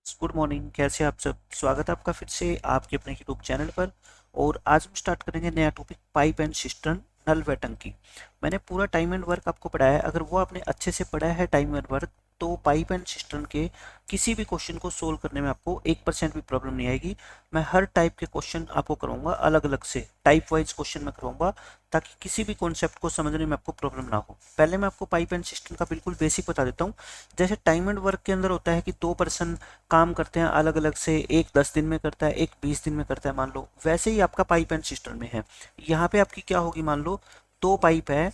Good morning. कैसे आप सब? स्वागत है आपका फिर से आपके अपने यूट्यूब चैनल पर। और आज हम स्टार्ट करेंगे नया टॉपिक, पाइप एंड सिस्टर्न, नल व टंकी। मैंने पूरा टाइम एंड वर्क आपको पढ़ाया है। अगर वो आपने अच्छे से पढ़ा है टाइम एंड वर्क, तो पाइप एंड सिस्टर्न के किसी भी क्वेश्चन को सोल्व करने में आपको 1% भी प्रॉब्लम नहीं आएगी। मैं हर टाइप के क्वेश्चन आपको करवाऊंगा, अलग अलग से टाइप वाइज क्वेश्चन मैं करवाऊंगा, ताकि किसी भी कॉन्सेप्ट को समझने में आपको प्रॉब्लम ना हो। पहले मैं आपको पाइप एंड सिस्टम का बिल्कुल बेसिक बता देता हूँ। जैसे टाइम एंड वर्क के अंदर होता है कि 2 पर्सन काम करते हैं अलग अलग से, एक 10 दिन में करता है, एक 20 दिन में करता है, मान लो। वैसे ही आपका पाइप एंड सिस्टम में है। यहाँ पे आपकी क्या होगी, मान लो 2 पाइप है।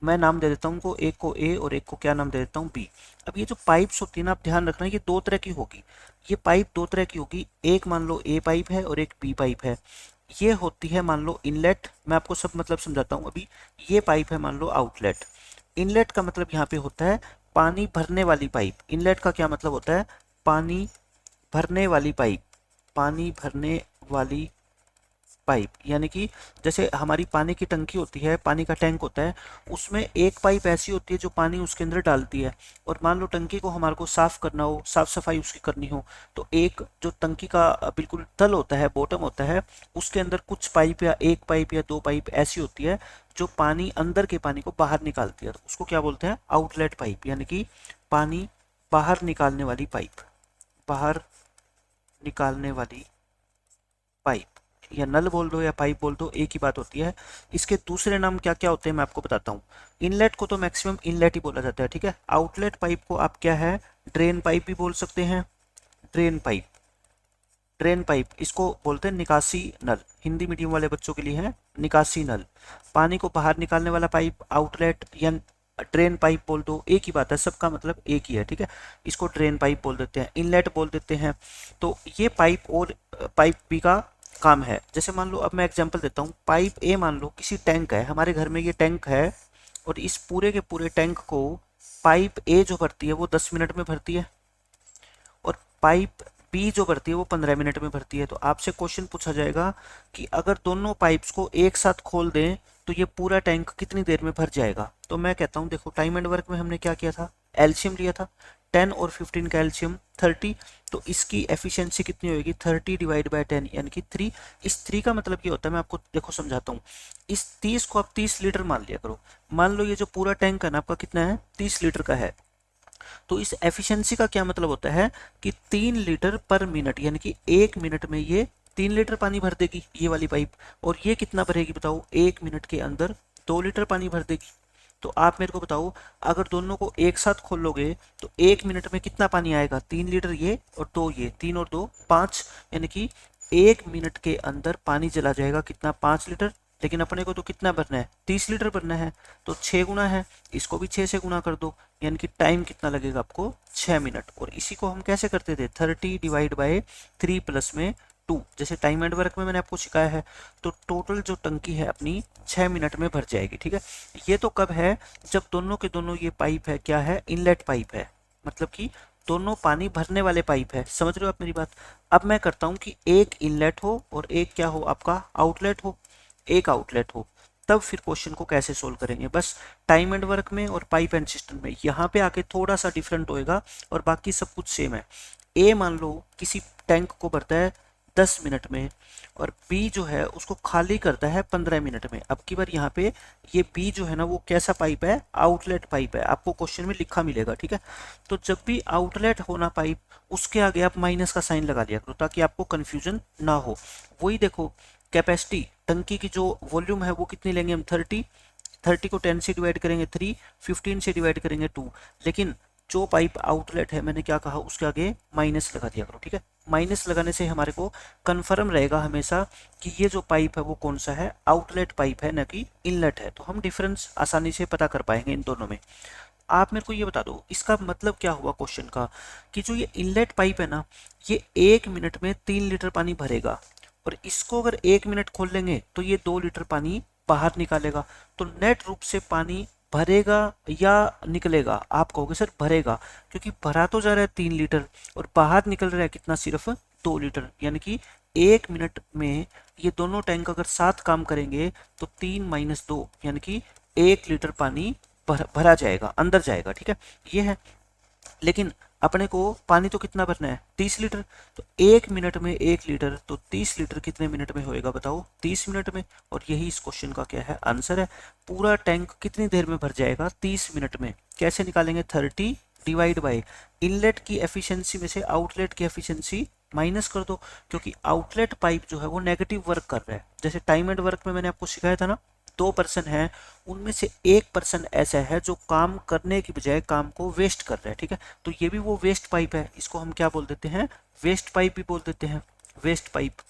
मैं नाम दे देता हूँ उनको, एक को ए और एक को क्या नाम दे देता हूँ, बी। अब ये जो पाइप्स होती है ना, आप ध्यान रखना, ये 2 तरह की होगी। ये पाइप 2 तरह की होगी। एक मान लो ए पाइप है और एक बी पाइप है। ये होती है मान लो इनलेट। मैं आपको सब मतलब समझाता हूँ अभी। ये पाइप है मान लो आउटलेट। इनलेट का मतलब यहाँ पे होता है पानी भरने वाली पाइप। इनलेट का क्या मतलब होता है? पानी भरने वाली पाइप। पानी भरने वाली पाइप यानी कि जैसे हमारी पानी की टंकी होती है, पानी का टैंक होता है, उसमें एक पाइप ऐसी होती है जो पानी उसके अंदर डालती है। और मान लो टंकी को हमारे को साफ करना हो, साफ सफाई उसकी करनी हो, तो एक जो टंकी का बिल्कुल तल होता है, बॉटम होता है, उसके अंदर कुछ पाइप या एक पाइप या 2 पाइप ऐसी होती है जो पानी, अंदर के पानी को बाहर निकालती है। तो उसको क्या बोलते हैं? आउटलेट पाइप, यानी कि पानी बाहर निकालने वाली पाइप। बाहर निकालने वाली पाइप, या नल बोल दो या पाइप बोल दो, एक ही बात होती है। इसके दूसरे नाम क्या क्या होते हैं मैं आपको बताता हूँ। इनलेट को तो मैक्सिमम इनलेट ही बोला जाता है, ठीक है। आउटलेट पाइप को आप क्या है, ड्रेन पाइप भी बोल सकते हैं। ड्रेन पाइप, ड्रेन पाइप इसको बोलते हैं निकासी नल। हिंदी मीडियम वाले बच्चों के लिए है निकासी नल। पानी को बाहर निकालने वाला पाइप आउटलेट या ड्रेन पाइप बोल दो, एक ही बात है, सबका मतलब एक ही है, ठीक है। इसको ड्रेन पाइप बोल देते हैं, इनलेट बोल देते हैं। तो ये पाइप और पाइप बी का काम है। जैसे मान लो, अब मैं एग्जांपल देता हूँ। पाइप ए मान लो किसी टैंक है, हमारे घर में ये टैंक है, और इस पूरे के पूरे टैंक को पाइप ए जो भरती है वो 10 मिनट में भरती है, और पाइप बी जो भरती है वो 15 मिनट में भरती है। तो आपसे क्वेश्चन पूछा जाएगा कि अगर दोनों पाइप्स को एक साथ खोल दें तो ये पूरा टैंक कितनी देर में भर जाएगा? तो मैं कहता हूँ, देखो टाइम एंड वर्क में हमने क्या किया था, एलसीएम लिया था। 10 और 15 का एलसीएम 30। तो इसकी एफिशिएंसी कितनी होगी? 30 डिवाइड बाय 10 यानी कि 3। इस 3 का मतलब ये होता है, मैं आपको देखो समझाता हूँ। इस 30 को आप 30 लीटर मान लिया करो। मान लो ये जो पूरा टैंक है ना आपका, कितना है? 30 लीटर का है। तो इस एफिशिएंसी का क्या मतलब होता है कि 3 लीटर पर मिनट, यानी कि 1 मिनट में ये 3 लीटर पानी भर देगी ये वाली पाइप। और ये कितना भरेगी बताओ? 1 मिनट के अंदर 2 लीटर पानी भर देगी। तो आप मेरे को बताओ, अगर दोनों को एक साथ खोलोगे तो 1 मिनट में कितना पानी आएगा? 3 लीटर ये और 2 ये, 3 और 2 5, यानी कि 1 मिनट के अंदर पानी चला जाएगा कितना? 5 लीटर। लेकिन अपने को तो कितना भरना है? 30 लीटर भरना है। तो 6 गुना है, इसको भी 6 से गुना कर दो, यानी कि टाइम कितना लगेगा आपको? 6 मिनट। और इसी को हम कैसे करते थे? 30 डिवाइड बाय 3 प्लस में 2, जैसे टाइम एंड वर्क में मैंने आपको सिखाया है। तो टोटल जो टंकी है अपनी 6 मिनट में भर जाएगी, ठीक है। ये तो कब है? जब दोनों के दोनों ये पाइप है, क्या है? इनलेट पाइप है, मतलब कि दोनों पानी भरने वाले पाइप है। समझ रहे हो आप मेरी बात? अब मैं करता हूँ कि एक इनलेट हो और एक क्या हो आपका? आउटलेट हो। एक आउटलेट हो, तब फिर क्वेश्चन को कैसे सोल्व करेंगे। बस टाइम एंड वर्क में और पाइप एंड सिस्टम में यहाँ पे आके थोड़ा सा डिफरेंट होएगा, और बाकी सब कुछ सेम है। ए मान लो किसी टैंक को भरता है 10 मिनट में, और बी जो है उसको खाली करता है 15 मिनट में। अब की बार यहाँ पे ये बी जो है ना, वो कैसा पाइप है? आउटलेट पाइप है। आपको क्वेश्चन में लिखा मिलेगा, ठीक है। तो जब भी आउटलेट होना पाइप, उसके आगे आप माइनस का साइन लगा लिया करो, ताकि आपको कंफ्यूजन ना हो। वही देखो, कैपेसिटी टंकी की जो वॉल्यूम है वो कितनी लेंगे हम? 30। 30 को 10 से डिवाइड करेंगे 3, 15 से डिवाइड करेंगे 2। लेकिन जो पाइप आउटलेट है, मैंने क्या कहा, उसके आगे माइनस लगा दिया करो, ठीक है। माइनस लगाने से हमारे को कंफर्म रहेगा हमेशा कि ये जो पाइप है वो कौन सा है? आउटलेट पाइप है, ना कि इनलेट है। तो हम डिफरेंस आसानी से पता कर पाएंगे इन दोनों में। आप मेरे को ये बता दो, इसका मतलब क्या हुआ क्वेश्चन का, कि जो ये इनलेट पाइप है ना, ये 1 मिनट में 3 लीटर पानी भरेगा, और इसको अगर 1 मिनट खोल लेंगे तो ये 2 लीटर पानी बाहर निकालेगा। तो नेट रूप से पानी भरेगा या निकलेगा? आप कहोगे सर भरेगा, क्योंकि भरा तो जा रहा है 3 लीटर, और बाहर निकल रहा है कितना? सिर्फ 2 लीटर। यानी कि 1 मिनट में ये दोनों टैंक अगर साथ काम करेंगे तो 3 - 2 यानी कि 1 लीटर पानी भरा जाएगा, अंदर जाएगा, ठीक है। ये है। लेकिन अपने को पानी तो कितना भरना है 30 लीटर, तो 1 मिनट में 1 लीटर, तो 30 लीटर कितने मिनट में होएगा बताओ 30 मिनट में। और यही इस क्वेश्चन का क्या है आंसर है। पूरा टैंक कितनी देर में भर जाएगा 30 मिनट में। कैसे निकालेंगे 30 डिवाइड बाई इनलेट की एफिशिएंसी में से आउटलेट की एफिशिएंसी माइनस कर दो, क्योंकि आउटलेट पाइप जो है वो नेगेटिव वर्क कर रहा है। जैसे टाइम एंड वर्क में मैंने आपको सिखाया था ना, 2% है, उनमें से 1% ऐसा है जो काम करने की बजाय काम को वेस्ट कर रहा है, ठीक है। तो ये भी वो वेस्ट पाइप है, इसको हम क्या बोल देते हैं वेस्ट पाइप भी बोल देते हैं, वेस्ट पाइप।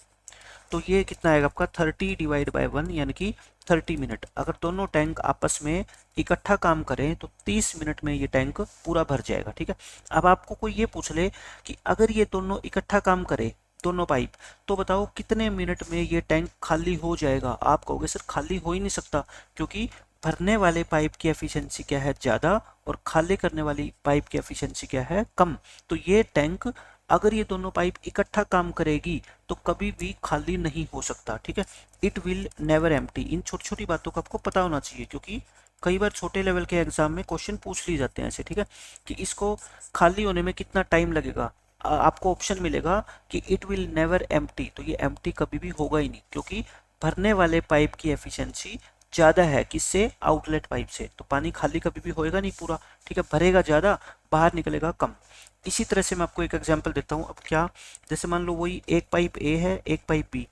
तो ये कितना आएगा आपका 30 डिवाइड बाय 1 यानी कि 30 मिनट। अगर दोनों टैंक आपस में इकट्ठा काम करें तो 30 मिनट में ये टैंक पूरा भर जाएगा, ठीक है। अब आपको कोई ये पूछ ले कि अगर ये दोनों इकट्ठा काम करे दोनों पाइप, तो बताओ कितने मिनट में ये टैंक खाली हो जाएगा। आप कहोगे सर खाली हो ही नहीं सकता, क्योंकि भरने वाले पाइप की एफिशिएंसी क्या है ज़्यादा और खाली करने वाली पाइप की एफिशिएंसी क्या है कम। तो ये टैंक अगर ये दोनों पाइप इकट्ठा काम करेगी तो कभी भी खाली नहीं हो सकता, ठीक है। It will never empty. इन छोटी छोटी बातों का आपको पता होना चाहिए, क्योंकि कई बार छोटे लेवल के एग्जाम में क्वेश्चन पूछ लिए जाते हैं ऐसे, ठीक है, कि इसको खाली होने में कितना टाइम लगेगा। आपको ऑप्शन मिलेगा कि इट विल नेवर एम्प्टी, तो ये एम्प्टी कभी भी होगा ही नहीं, क्योंकि भरने वाले पाइप की एफिशिएंसी ज़्यादा है किससे आउटलेट पाइप से। तो पानी खाली कभी भी होएगा नहीं पूरा, ठीक है, भरेगा ज़्यादा बाहर निकलेगा कम। इसी तरह से मैं आपको एक एग्जांपल देता हूँ। अब क्या, जैसे मान लो वही एक पाइप ए है एक पाइप बी।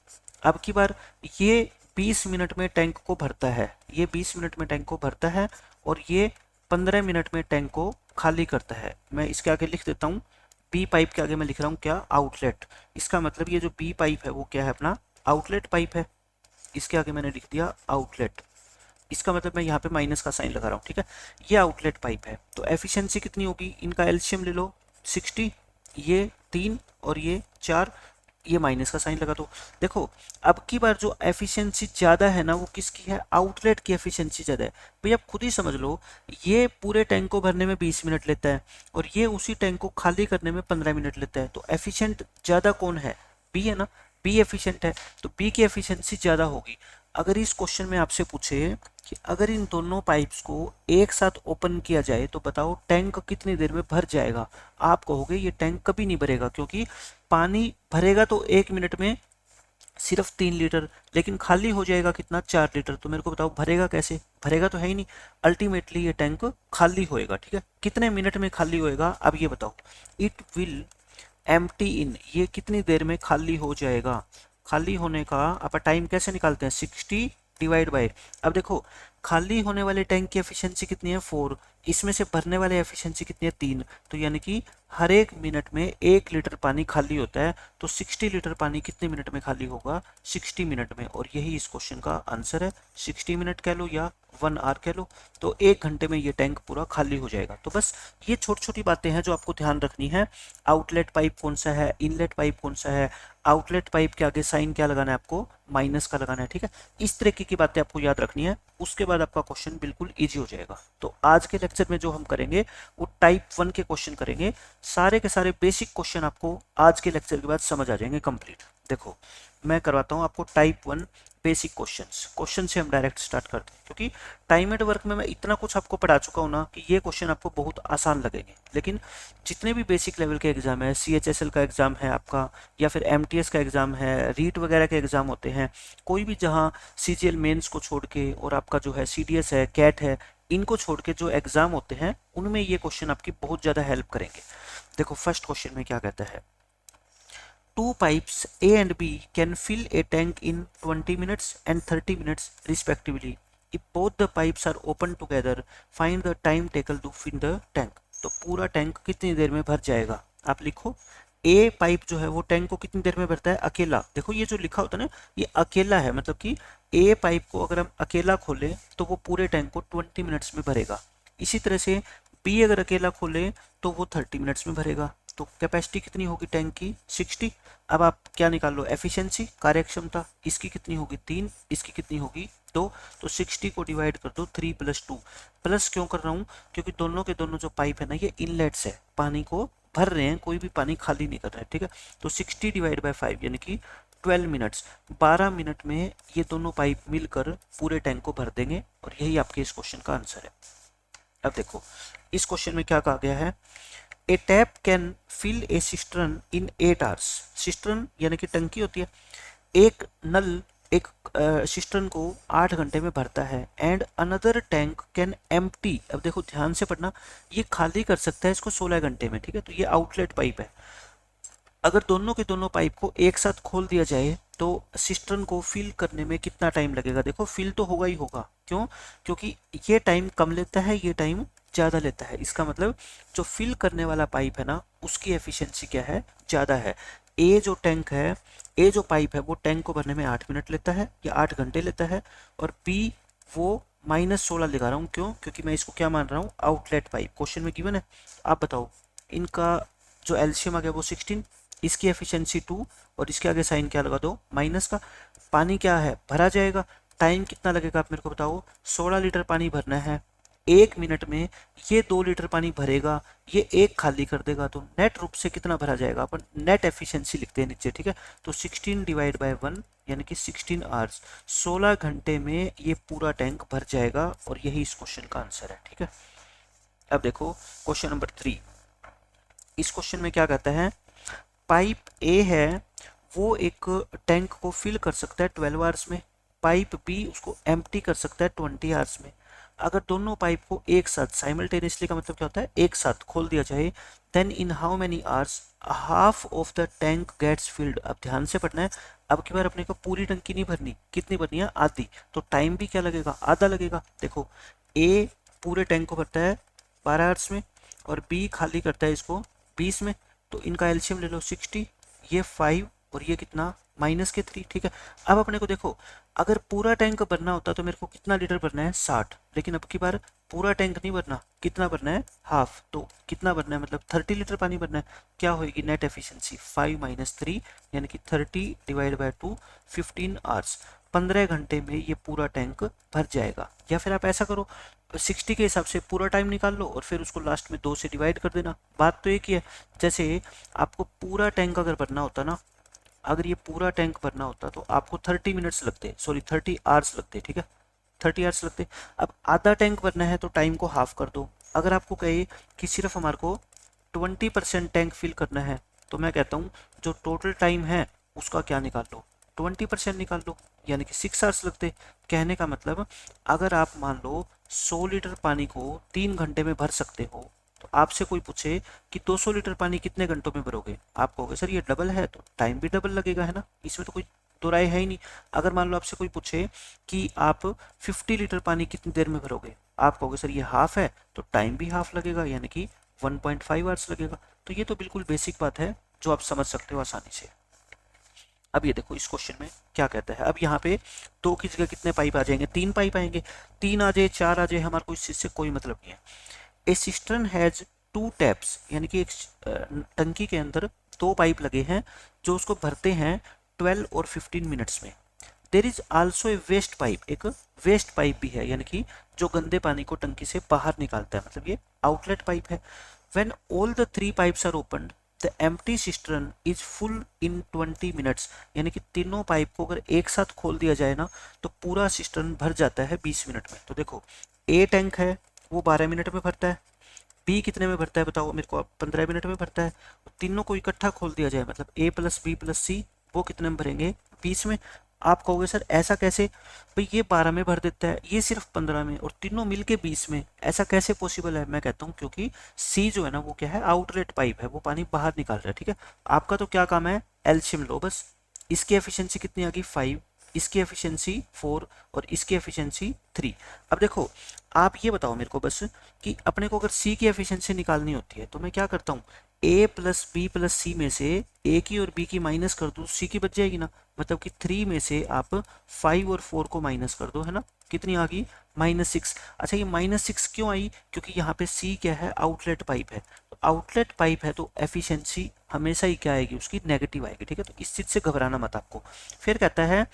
अब की बार ये 20 मिनट में टैंक को भरता है, ये 20 मिनट में टैंक को भरता है और ये 15 मिनट में टैंक को खाली करता है। मैं इसके आगे लिख देता हूँ, बी पाइप के आगे मैं लिख रहा हूँ क्या आउटलेट। इसका मतलब ये जो बी पाइप है वो क्या है अपना आउटलेट पाइप है। इसके आगे मैंने लिख दिया आउटलेट, इसका मतलब मैं यहाँ पे माइनस का साइन लगा रहा हूँ, ठीक है। ये आउटलेट पाइप है, तो एफिशिएंसी कितनी होगी, इनका एलसीएम ले लो 60, ये 3 और ये 4, ये माइनस का साइन लगा दो। देखो अब की बार जो एफिशिएंसी ज़्यादा है ना वो किसकी है, आउटलेट की एफिशिएंसी ज़्यादा है। भाई आप खुद ही समझ लो, ये पूरे टैंक को भरने में 20 मिनट लेता है और ये उसी टैंक को खाली करने में 15 मिनट लेता है। तो एफिशिएंट ज़्यादा कौन है, बी है ना, बी एफिशिएंट है, तो बी की एफिशिएंसी ज़्यादा होगी। अगर इस क्वेश्चन में आपसे पूछे कि अगर इन दोनों पाइप्स को एक साथ ओपन किया जाए तो बताओ टैंक कितनी देर में भर जाएगा, आप कहोगे ये टैंक कभी नहीं भरेगा, क्योंकि पानी भरेगा तो 1 मिनट में सिर्फ 3 लीटर, लेकिन खाली हो जाएगा कितना 4 लीटर। तो मेरे को बताओ भरेगा कैसे, भरेगा तो है ही नहीं, अल्टीमेटली ये टैंक खाली होएगा, ठीक है। कितने मिनट में खाली होएगा अब ये बताओ, इट विल एम्प्टी इन, ये कितनी देर में खाली हो जाएगा। खाली होने का आप टाइम कैसे निकालते हैं 60 डिवाइड बाय, अब देखो खाली होने वाले टैंक की एफिशिएंसी कितनी है 4, इसमें से भरने वाले एफिशिएंसी कितनी है 3, तो यानी कि हर एक मिनट में 1 लीटर पानी खाली होता है। तो 60 लीटर पानी कितने मिनट में खाली होगा 60 मिनट में, और यही इस क्वेश्चन का आंसर है। 60 मिनट कह लो या 1 आवर कह लो, तो 1 घंटे में ये टैंक पूरा खाली हो जाएगा। तो बस ये छोटी छोटी बातें हैं जो आपको ध्यान रखनी है। आउटलेट पाइप कौन सा है, इनलेट पाइप कौन सा है, आउटलेट पाइप के आगे साइन क्या लगाना है आपको, माइनस का लगाना है, ठीक है। इस तरीके की बातें आपको याद रखनी है, उसके बाद आपका क्वेश्चन बिल्कुल इजी हो जाएगा। तो आज के लेक्चर में जो हम करेंगे वो टाइप 1 के क्वेश्चन करेंगे। सारे के सारे बेसिक क्वेश्चन आपको आज के लेक्चर के बाद समझ आ जाएंगे कंप्लीट। देखो मैं करवाता हूँ आपको टाइप 1 बेसिक क्वेश्चन से हम डायरेक्ट स्टार्ट करते हैं, क्योंकि टाइम एंड वर्क में मैं इतना कुछ आपको पढ़ा चुका हूँ ना कि ये क्वेश्चन आपको बहुत आसान लगेंगे। लेकिन जितने भी बेसिक लेवल के एग्जाम है, CHSL का एग्जाम है आपका, या फिर MTS का एग्जाम है, रीट वगैरह के एग्जाम होते हैं, कोई भी जहाँ CGL मेंस को छोड़ के और आपका जो है CDS है, कैट है, इनको छोड़ के जो एग्जाम होते हैं उनमें ये क्वेश्चन आपकी बहुत ज़्यादा हेल्प करेंगे। देखो फर्स्ट क्वेश्चन में क्या कहता है, two pipes A and B can fill a tank in 20 minutes and 30 minutes respectively. If both the pipes are open together, find the time taken to fill the tank. तो पूरा tank कितनी देर में भर जाएगा, आप लिखो ए पाइप जो है वो टैंक को कितनी देर में भरता है अकेला। देखो ये जो लिखा होता है ना ये अकेला है, मतलब कि ए पाइप को अगर हम अकेला खोलें तो वो पूरे टैंक को 20 मिनट्स में भरेगा। इसी तरह से बी अगर अकेला खोले तो वो 30 मिनट्स में भरेगा। तो कैपेसिटी कितनी होगी टैंक की 60। अब आप क्या निकाल लो एफिशिएंसी, कार्यक्षमता, इसकी कितनी होगी 3, इसकी कितनी होगी 2। तो 60 को डिवाइड कर दो 3 + 2। प्लस क्यों कर रहा हूँ, क्योंकि दोनों के दोनों जो पाइप है ना ये इनलेट्स है, पानी को भर रहे हैं, कोई भी पानी खाली नहीं कर रहा है, ठीक है। तो 60 डिवाइड बाय 5 यानी कि 12 मिनट्स, 12 मिनट में ये दोनों पाइप मिलकर पूरे टैंक को भर देंगे, और यही आपके इस क्वेश्चन का आंसर है। अब देखो इस क्वेश्चन में क्या कहा गया है, a tap can fill a cistern in 8 hours. Cistern यानी कि टंकी होती है, एक नल एक सिस्टर्न को 8 घंटे में भरता है। And another tank can empty, अब देखो ध्यान से पढ़ना, ये खाली कर सकता है इसको 16 घंटे में, ठीक है। तो ये आउटलेट पाइप है। अगर दोनों के दोनों पाइप को एक साथ खोल दिया जाए तो सिस्टर्न को फिल करने में कितना टाइम लगेगा? देखो फिल तो होगा ही होगा, क्यों? क्योंकि ये टाइम कम लेता है, ये टाइम ज़्यादा लेता है। इसका मतलब जो फिल करने वाला पाइप है ना, उसकी एफिशिएंसी क्या है? ज़्यादा है। ए जो टैंक है, ए जो पाइप है, वो टैंक को भरने में 8 मिनट लेता है या 8 घंटे लेता है। और बी वो -16 लगा रहा हूँ, क्यों? क्योंकि मैं इसको क्या मान रहा हूँ? Outlet pipe. क्वेश्चन में गिवन है। आप बताओ, इनका जो एलसीएम आ गया वो 16, इसकी एफिशिएंसी 2 और इसके आगे साइन क्या लगा दो? माइनस का। पानी क्या है? भरा जाएगा। टाइम कितना लगेगा आप मेरे को बताओ? 16 लीटर पानी भरना है, 1 मिनट में ये 2 लीटर पानी भरेगा, ये एक खाली कर देगा, तो नेट रूप से कितना भरा जाएगा? अपन नेट एफिशिएंसी लिखते हैं नीचे, ठीक है। तो 16 डिवाइड बाय 1 यानी कि 16 आवर्स, 16 घंटे में ये पूरा टैंक भर जाएगा। और यही इस क्वेश्चन का आंसर है, ठीक है। अब देखो क्वेश्चन नंबर 3। इस क्वेश्चन में क्या कहता है? पाइप ए है, वो एक टैंक को फिल कर सकता है 12 आवर्स में। पाइप बी उसको एम्प्टी कर सकता है 20 आवर्स में। अगर दोनों पाइप को एक साथ साइमल्टेनियसली का मतलब क्या होता है? एक साथ खोल दिया जाए, then in how many hours half of the tank gets filled. अब ध्यान से पढ़ना है। अब की बार अपने को पूरी टंकी नहीं भरनी, कितनी भरनी है? आधी। तो टाइम भी क्या लगेगा? आधा लगेगा। देखो ए पूरे टैंक को भरता है 12 आवर्स में और बी खाली करता है इसको 20 में। तो इनका एलसीएम ले लो 60, ये 5 और ये कितना? -3, ठीक है। अब अपने को देखो, अगर पूरा टैंक भरना होता तो मेरे को कितना लीटर भरना है? 60। लेकिन अब की बार पूरा टैंक नहीं भरना, कितना भरना है? हाफ। तो कितना भरना है? मतलब 30 लीटर पानी भरना है। क्या होगी नेट एफिशिएंसी? 5 - 3 यानी कि 30 डिवाइड बाय 2, 15 आवर्स। 15 घंटे में ये पूरा टैंक भर जाएगा। या फिर आप ऐसा करो, 60 के हिसाब से पूरा टाइम निकाल लो और फिर उसको लास्ट में 2 से डिवाइड कर देना। बात तो एक ही है। जैसे आपको पूरा टैंक अगर भरना होता ना, अगर ये पूरा टैंक भरना होता तो आपको 30 मिनट्स लगते, सॉरी 30 आवर्स लगते, ठीक है। 30 आवर्स लगते। अब आधा टैंक भरना है तो टाइम को हाफ कर दो। अगर आपको कहे कि सिर्फ हमारे को 20% टैंक फिल करना है, तो मैं कहता हूँ जो टोटल टाइम है उसका क्या निकाल लो? 20% निकाल लो, यानी कि 6 आवर्स लगते। कहने का मतलब, अगर आप मान लो 100 लीटर पानी को 3 घंटे में भर सकते हो, तो आपसे कोई पूछे कि 200 लीटर पानी कितने घंटों में भरोगे? आप कहोगे सर ये डबल है, तो टाइम भी डबल लगेगा, है ना। इसमें तो कोई दो राय है ही नहीं। अगर मान लो आपसे कोई पूछे कि आप 50 लीटर पानी कितनी देर में भरोगे, आप कहोगे सर ये हाफ है, तो टाइम भी हाफ लगेगा, यानी कि 1.5 आवर्स लगेगा। तो ये तो बिल्कुल बेसिक बात है जो आप समझ सकते हो आसानी से। अब ये देखो इस क्वेश्चन में क्या कहता है। अब यहाँ पे 2 की जगह कितने पाइप आ जाएंगे? 3 पाइप आएंगे। 3 आ जाए, 4 आ जाए, हमारे को इस चीज से कोई मतलब नहीं है। ए सिस्टर्न हैज 2 टैप्स, यानी कि एक टंकी के अंदर 2 पाइप लगे हैं जो उसको भरते हैं 12 और 15 मिनट्स में। There is also a waste pipe, एक वेस्ट पाइप भी है, यानी कि जो गंदे पानी को टंकी से बाहर निकालता है, मतलब ये आउटलेट पाइप है। When all the 3 pipes are opened, the empty cistern is full in 20 minutes. यानी कि तीनों पाइप को अगर एक साथ खोल दिया जाए ना, तो पूरा सिस्टर्न भर जाता है 20 मिनट में। तो देखो ए टैंक है वो 12 मिनट में भरता है, बी कितने में भरता है बताओ मेरे को? 15 मिनट में भरता है। तीनों को इकट्ठा खोल दिया जाए, मतलब ए प्लस बी प्लस सी, वो कितने में भरेंगे? 20 में। आप कहोगे सर ऐसा कैसे? भाई ये 12 में भर देता है, ये सिर्फ 15 में, और तीनों मिलके 20 में, ऐसा कैसे पॉसिबल है? मैं कहता हूँ क्योंकि सी जो है ना वो क्या है? आउटलेट पाइप है, वो पानी बाहर निकाल रहा है, ठीक है। आपका तो क्या काम है? एलसीएम लो बस। इसकी एफिशिएंसी कितनी आ गई? 5, इसकी एफिशिएंसी 4 और इसकी एफिशिएंसी 3। अब देखो आप ये बताओ मेरे को बस कि अपने को अगर सी की एफिशिएंसी निकालनी होती है तो मैं क्या करता हूँ? ए प्लस बी प्लस सी में से ए की और बी की माइनस कर दूँ, सी की बच जाएगी ना। मतलब कि 3 में से आप 5 और 4 को माइनस कर दो, है ना। कितनी आ गई? -6। अच्छा ये -6 क्यों आई? क्योंकि यहाँ पे सी क्या है? आउटलेट पाइप है। तो आउटलेट पाइप है तो एफिशिएंसी हमेशा ही क्या आएगी? उसकी नेगेटिव आएगी, ठीक है। तो इस चीज से घबराना मत आपको। फिर कहता है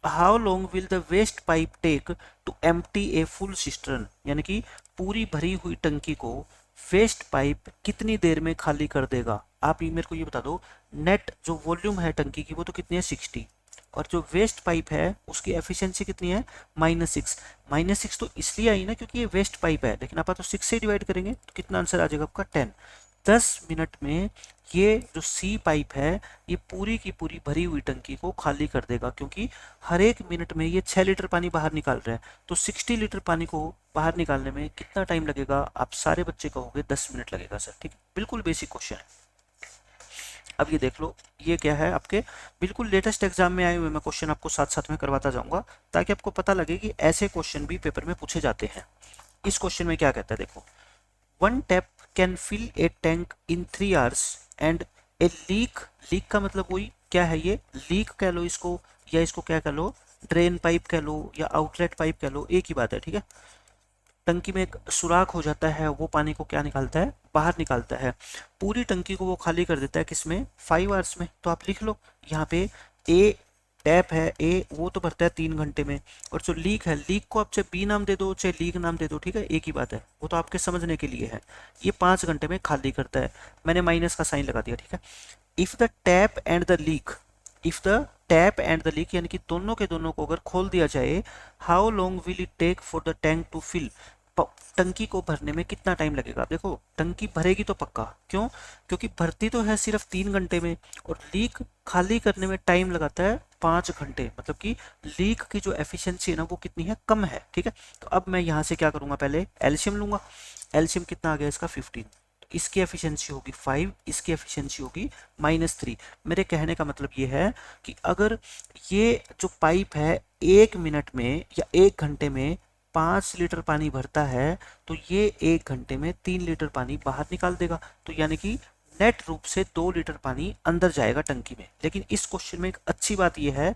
how long will the waste pipe take to empty a full cistern, यानी कि पूरी भरी हुई टंकी को वेस्ट पाइप कितनी देर में खाली कर देगा? आप ये मेरे को ये बता दो। नेट जो वॉल्यूम है टंकी की वो तो कितनी है? 60, और जो वेस्ट पाइप है उसकी एफिशिएंसी कितनी है? -6। -6 तो इसलिए आई ना क्योंकि ये वेस्ट पाइप है, लेकिन आप तो 6 से डिवाइड करेंगे तो कितना आंसर आ जाएगा आपका? 10। 10 मिनट में ये जो सी पाइप है ये पूरी की पूरी भरी हुई टंकी को खाली कर देगा, क्योंकि हर एक मिनट में ये 6 लीटर पानी बाहर निकाल रहा है। तो 60 लीटर पानी को बाहर निकालने में कितना टाइम लगेगा? आप सारे बच्चे कहोगे 10 मिनट लगेगा सर। ठीक है, बिल्कुल बेसिक क्वेश्चन है। अब ये देख लो, ये क्या है आपके बिल्कुल लेटेस्ट एग्जाम में आए हुए मैं क्वेश्चन आपको साथ साथ में करवाता जाऊंगा, ताकि आपको पता लगे कि ऐसे क्वेश्चन भी पेपर में पूछे जाते हैं। इस क्वेश्चन में क्या कहता है देखो, one tap can fill a tank in 3 hours and a leak, leak का मतलब वही क्या है, ये लीक कह लो इसको, या इसको क्या कह लो, ड्रेन पाइप कह लो या आउटलेट पाइप कह लो, एक ही बात है। ठीक है, टंकी में एक सुराख हो जाता है, वो पानी को क्या निकालता है? बाहर निकालता है। पूरी टंकी को वो खाली कर देता है किसमें? 5 आवर्स में। तो आप लिख लो यहाँ पे ए टैप है, ए वो तो भरता है 3 घंटे में, और जो लीक है, लीक को आप चाहे बी नाम दे दो चाहे लीक नाम दे दो, ठीक है, एक ही बात है, वो तो आपके समझने के लिए है। ये 5 घंटे में खाली करता है। मैंने माइनस का साइन लगा दिया। ठीक है, if the tap and the leak, if the tap and the leak यानी कि दोनों के दोनों को अगर खोल दिया जाए, how long will it take for the tank to fill, टंकी को भरने में कितना टाइम लगेगा? देखो टंकी भरेगी तो पक्का, क्यों? क्योंकि भरती तो है सिर्फ 3 घंटे में, और लीक खाली करने में टाइम लगाता है 5 घंटे, मतलब कि लीक की जो एफिशिएंसी है ना वो कितनी है? कम है। ठीक है, तो अब मैं यहाँ से क्या करूँगा, पहले एलसीएम लूंगा। एलसीएम कितना आ गया इसका? 15। तो इसकी एफिशिएंसी होगी 5, इसकी एफिशिएंसी होगी -3। मेरे कहने का मतलब ये है कि अगर ये जो पाइप है 1 मिनट में या 1 घंटे में 5 लीटर पानी भरता है, तो ये 1 घंटे में 3 लीटर पानी बाहर निकाल देगा। तो यानी कि नेट रूप से 2 लीटर पानी अंदर जाएगा टंकी में। लेकिन इस क्वेश्चन में एक अच्छी बात यह है,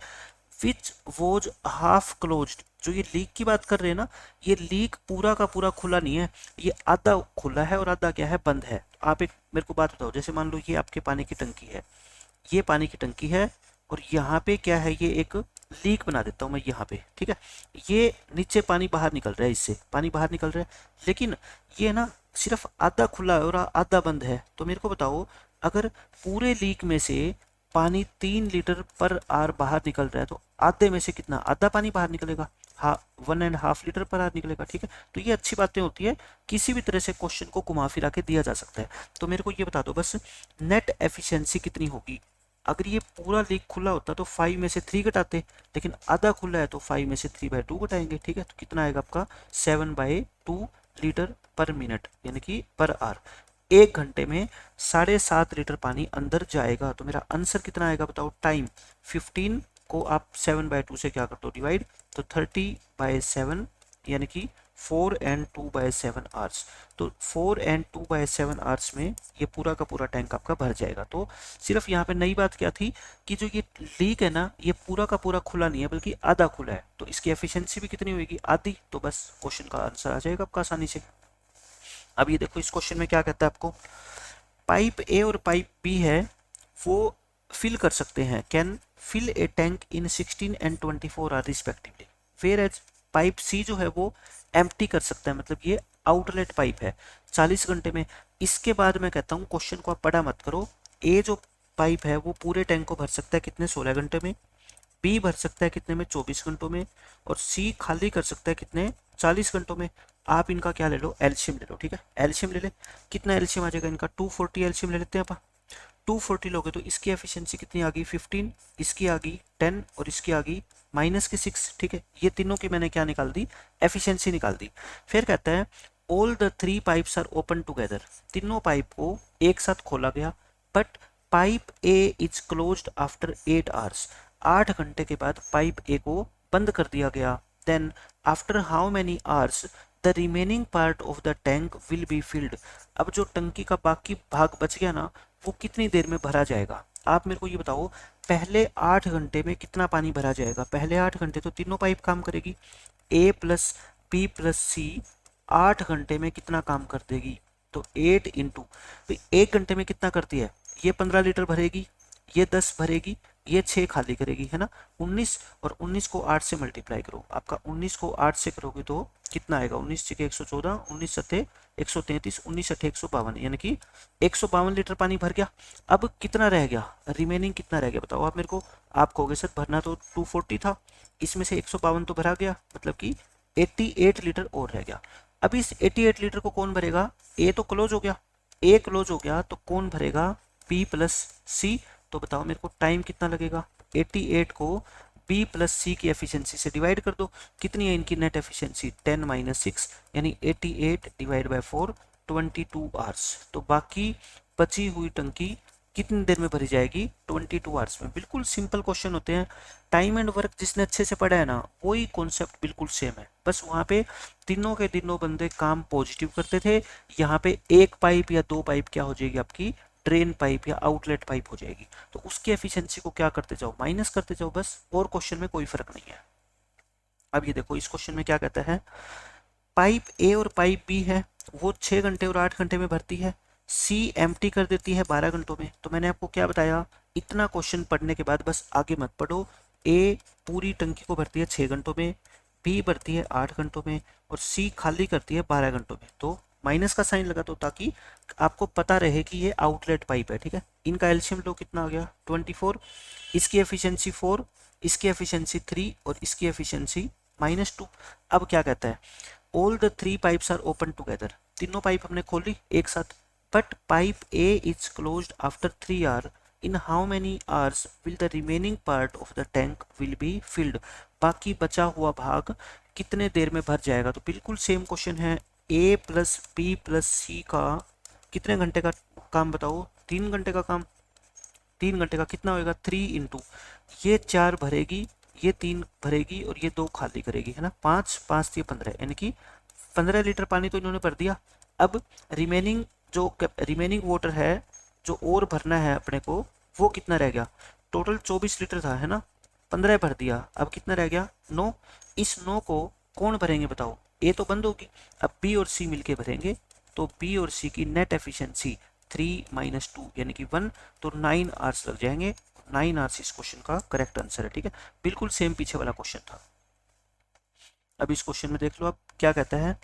विच वॉज हाफ क्लोज्ड, जो ये लीक की बात कर रहे हैं ना, ये लीक पूरा का पूरा खुला नहीं है, ये आधा खुला है और आधा क्या है? बंद है। आप एक मेरे को बात बताओ, जैसे मान लो ये आपके पानी की टंकी है, ये पानी की टंकी है, और यहाँ पे क्या है? ये एक लीक बना देता हूँ मैं यहाँ पे। ठीक है, ये नीचे पानी बाहर निकल रहा है, इससे पानी बाहर निकल रहा है, लेकिन ये ना सिर्फ आधा खुला है और आधा बंद है। तो मेरे को बताओ, अगर पूरे लीक में से पानी 3 लीटर पर आवर बाहर निकल रहा है, तो आधे में से कितना? आधा पानी बाहर निकलेगा, 1.5 लीटर पर आवर निकलेगा। ठीक है, तो ये अच्छी बातें होती है, किसी भी तरह से क्वेश्चन को घुमा फिरा के दिया जा सकता है। तो मेरे को ये बता दो बस, नेट एफिशिएंसी कितनी होगी? अगर ये पूरा लीक खुला होता तो 5 में से 3 घटाते, लेकिन आधा खुला है तो 5 में से 3/2 घटाएंगे। ठीक है, तो कितना आएगा आपका? 7/2 लीटर पर मिनट, यानी कि पर आवर। 1 घंटे में 7.5 लीटर पानी अंदर जाएगा। तो मेरा आंसर कितना आएगा बताओ? टाइम 15 को आप 7/2 से क्या कर दो? डिवाइड, तो 30/7 यानी कि 4 and 2/7 आवर्स। तो 4 and 2/7 आवर्स में ये पूरा का पूरा टैंक आपका भर जाएगा। तो सिर्फ यहाँ पे नई बात क्या थी कि जो ये लीक है ना, ये पूरा का पूरा खुला नहीं है बल्कि आधा खुला है, तो इसकी एफिशिएंसी भी कितनी होगी? आधी। तो बस क्वेश्चन का आंसर आ जाएगा आपका आसानी से। अब ये देखो इस क्वेश्चन में क्या कहता है आपको, पाइप ए और पाइप बी है, वो फिल कर सकते हैं, can fill a tank in 16 and 24 hour respectively, whereas pipe C जो है वो एम्प्टी कर सकता है, मतलब ये आउटलेट पाइप है, 40 घंटे में। इसके बाद मैं कहता हूँ क्वेश्चन को आप पढ़ा मत करो, ए जो पाइप है वो पूरे टैंक को भर सकता है कितने? 16 घंटे में, बी भर सकता है कितने में? 24 घंटों में, और सी खाली कर सकता है कितने? 40 घंटों में। आप इनका क्या ले लो? एलसीएम ले लो। ठीक है, एलसीएम ले ले, कितना एलसीएम आ जाएगा इनका? 240 एलसीएम ले लेते हैं अपन। 240 लोगे तो इसकी एफिशिएंसी कितनी आ गई? 15, इसकी आ गई 10, और इसकी आ गई -6। ठीक है, ये तीनों की मैंने क्या निकाल दी? एफिशिएंसी निकाल दी। फिर कहता है all the 3 pipes are open together, तीनों पाइप को एक साथ खोला गया, but pipe A is closed after 8 hours, 8 घंटे के बाद पाइप ए को बंद कर दिया गया। Then after how many hours the remaining part of the tank will be filled, अब जो टंकी का बाकी भाग बच गया ना, वो कितनी देर में भरा जाएगा? आप मेरे को ये बताओ, पहले 8 घंटे में कितना पानी भरा जाएगा? पहले 8 घंटे तो तीनों पाइप काम करेगी, ए प्लस बी प्लस सी 8 घंटे में कितना काम कर देगी? तो 8 इंटू, तो 1 घंटे में कितना करती है? ये 15 लीटर भरेगी, ये 10 भरेगी, ये 6 खाली करेगी, है ना, 19, और 19 को 8 से मल्टीप्लाई करो, आपका 19 को 8 से करोगे तो कितना आएगा? 19 6 114, 19 7 133, 19 8 152, यानी कि 152 लीटर पानी भर गया। अब कितना रह गया? रिमेनिंग कितना रह गया बताओ आप मेरे को? आप कहोगे सर भरना तो 240 था, इसमें से 152 तो भरा गया, मतलब कि 88 लीटर और रह गया। अब इस 88 लीटर को कौन भरेगा? ए तो क्लोज हो गया, ए क्लोज हो गया तो कौन भरेगा, बी प्लस सी। तो बताओ मेरे को टाइम कितना लगेगा, 88 को बी प्लस सी की एफिशिएंसी से डिवाइड कर दो। कितनी है इनकी नेट एफिशिएंसी, 10 माइनस 6, यानी 88 डिवाइड बाय 4, 22 आवर्स। तो बाकी बची हुई टंकी कितनी देर में भरी जाएगी, 22 आवर्स में। बिल्कुल सिंपल क्वेश्चन होते हैं। टाइम एंड वर्क जिसने अच्छे से पढ़ा है ना, वही कॉन्सेप्ट बिल्कुल सेम है। बस वहाँ पे तीनों के तीनों बंदे काम पॉजिटिव करते थे, यहाँ पे एक पाइप या दो पाइप क्या हो जाएगी आपकी, ड्रेन पाइप या आउटलेट पाइप हो जाएगी। तो उसकी एफिशिएंसी को क्या करते जाओ, माइनस करते जाओ बस, और क्वेश्चन में कोई फर्क नहीं है। अब ये देखो इस क्वेश्चन में क्या कहता है, पाइप ए और पाइप बी है, वो 6 घंटे और 8 घंटे में भरती है, सी एम्प्टी कर देती है 12 घंटों में। तो मैंने आपको क्या बताया, इतना क्वेश्चन पढ़ने के बाद बस आगे मत पढ़ो। ए पूरी टंकी को भरती है 6 घंटों में, बी भरती है 8 घंटों में, और सी खाली करती है 12 घंटों में। तो माइनस का साइन लगा दो ताकि आपको पता रहे कि ये आउटलेट पाइप है, ठीक है। इनका एलसीएम लो, कितना आ गया 24, इसकी एफिशिएंसी 4, इसकी एफिशिएंसी 3 और इसकी एफिशिएंसी -2। अब क्या कहता है, all the 3 pipes are open together, तीनों पाइप हमने खोली एक साथ, but pipe A is closed after 3 hour, in how many hours will the remaining part of the tank will be filled, बाकी बचा हुआ भाग कितने देर में भर जाएगा। तो बिल्कुल सेम क्वेश्चन है, ए प्लस बी प्लस सी का कितने घंटे का काम बताओ, 3 घंटे का काम। 3 घंटे का कितना होएगा, 3 इंटू ये 4 भरेगी, ये 3 भरेगी और ये 2 खाली करेगी, है ना। 5 5 ये 15, यानी कि 15 लीटर पानी तो इन्होंने भर दिया। अब रिमेनिंग जो रिमेनिंग वाटर है जो और भरना है अपने को, वो कितना रह गया, टोटल 24 लीटर था, है ना, 15 भर दिया, अब कितना रह गया 9। इस 9 को कौन भरेंगे बताओ, ए तो बंद होगी, अब बी और सी मिलके भरेंगे। तो बी और सी की नेट एफिशिएंसी 3 - 2 यानी कि 1, तो 9 आवर्स लग जाएंगे। 9 आवर्स इस क्वेश्चन का करेक्ट आंसर है, ठीक है। बिल्कुल सेम पीछे वाला क्वेश्चन था। अब इस क्वेश्चन में देख लो आप क्या कहता है,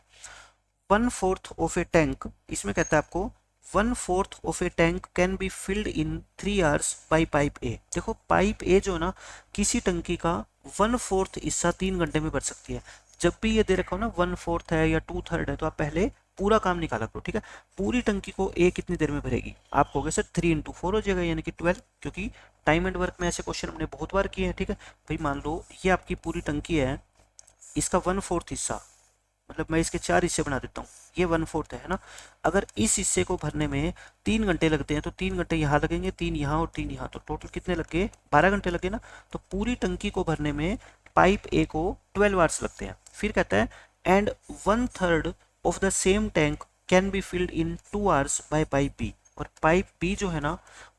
1/4 ऑफ ए टैंक, इसमें कहता है आपको 1/4 of A tank can be filled in 3 hours by pipe ए। देखो पाइप ए जो है ना, किसी टंकी का 1/4 हिस्सा 3 घंटे में भर सकती है। जब भी ये दे रखा हो ना 1/4 है या 2/3 है, तो आप पहले पूरा काम निकाला करो, ठीक है। पूरी टंकी को ए कितनी देर में भरेगी, आप कहोगे सर 3 × 4 हो जाएगा, यानी कि 12, क्योंकि टाइम एंड वर्क में ऐसे क्वेश्चन हमने बहुत बार किए हैं, ठीक है भाई। मान लो ये आपकी पूरी टंकी है, इसका 1/4 हिस्सा, मतलब मैं इसके 4 हिस्से बना देता हूँ, ये 1/4 है ना। अगर इस हिस्से को भरने में 3 घंटे लगते हैं, तो 3 घंटे यहाँ लगेंगे, 3 यहाँ और 3 यहाँ, तो टोटल कितने लगे, 12 घंटे लगे ना। तो पूरी टंकी को भरने में पाइप ए को 12 आवर्स लगते हैं। फिर कहता है and 1/3 of the same tank can be filled in 2 hours by pipe B, और पाइप बी जो है ना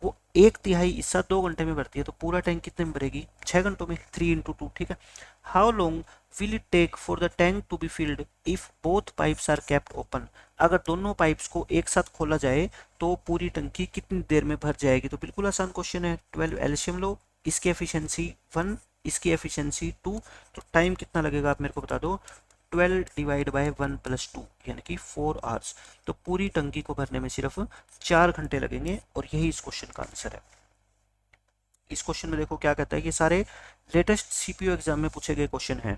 वो 1/3 हिस्सा 2 घंटे में भरती है। तो पूरा टैंक कितने में भरेगी, 6 घंटों में, 3 × 2, ठीक है। How long will it take for the tank to be filled if both pipes are kept open, अगर दोनों पाइप्स को एक साथ खोला जाए तो पूरी टंकी कितनी देर में भर जाएगी। तो बिल्कुल आसान क्वेश्चन है। 12 एलसीएम लो, इसकी एफिशिएंसी 1, इसकी एफिशिएंसी 2, तो टाइम कितना लगेगा आप मेरे को बता दो, 12 डिवाइड बाय 1 + 2 यानी कि 4 आवर्स। तो पूरी टंकी को भरने में सिर्फ 4 घंटे लगेंगे, और यही इस क्वेश्चन का आंसर है। इस क्वेश्चन में देखो क्या कहता है, कि सारे लेटेस्ट सीपीयू एग्जाम में पूछे गए क्वेश्चन हैं।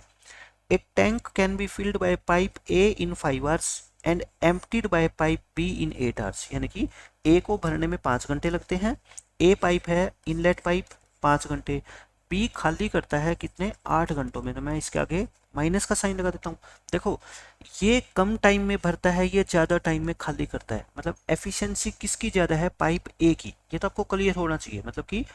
A tank can be filled by pipe A in 5 hours and emptied by pipe B in 8 hours, यानी कि A को भरने में 5 घंटे लगते हैं, A पाइप है इनलेट पाइप 5 घंटे, B खाली करता है कितने, 8 घंटों में। तो मैं इसके आगे माइनस का साइन लगा देता हूँ। देखो ये कम टाइम में भरता है, ये ज़्यादा टाइम में खाली करता है, मतलब एफिशिएंसी किसकी ज़्यादा है, पाइप ए की। ये तो आपको क्लियर होना चाहिए, मतलब कि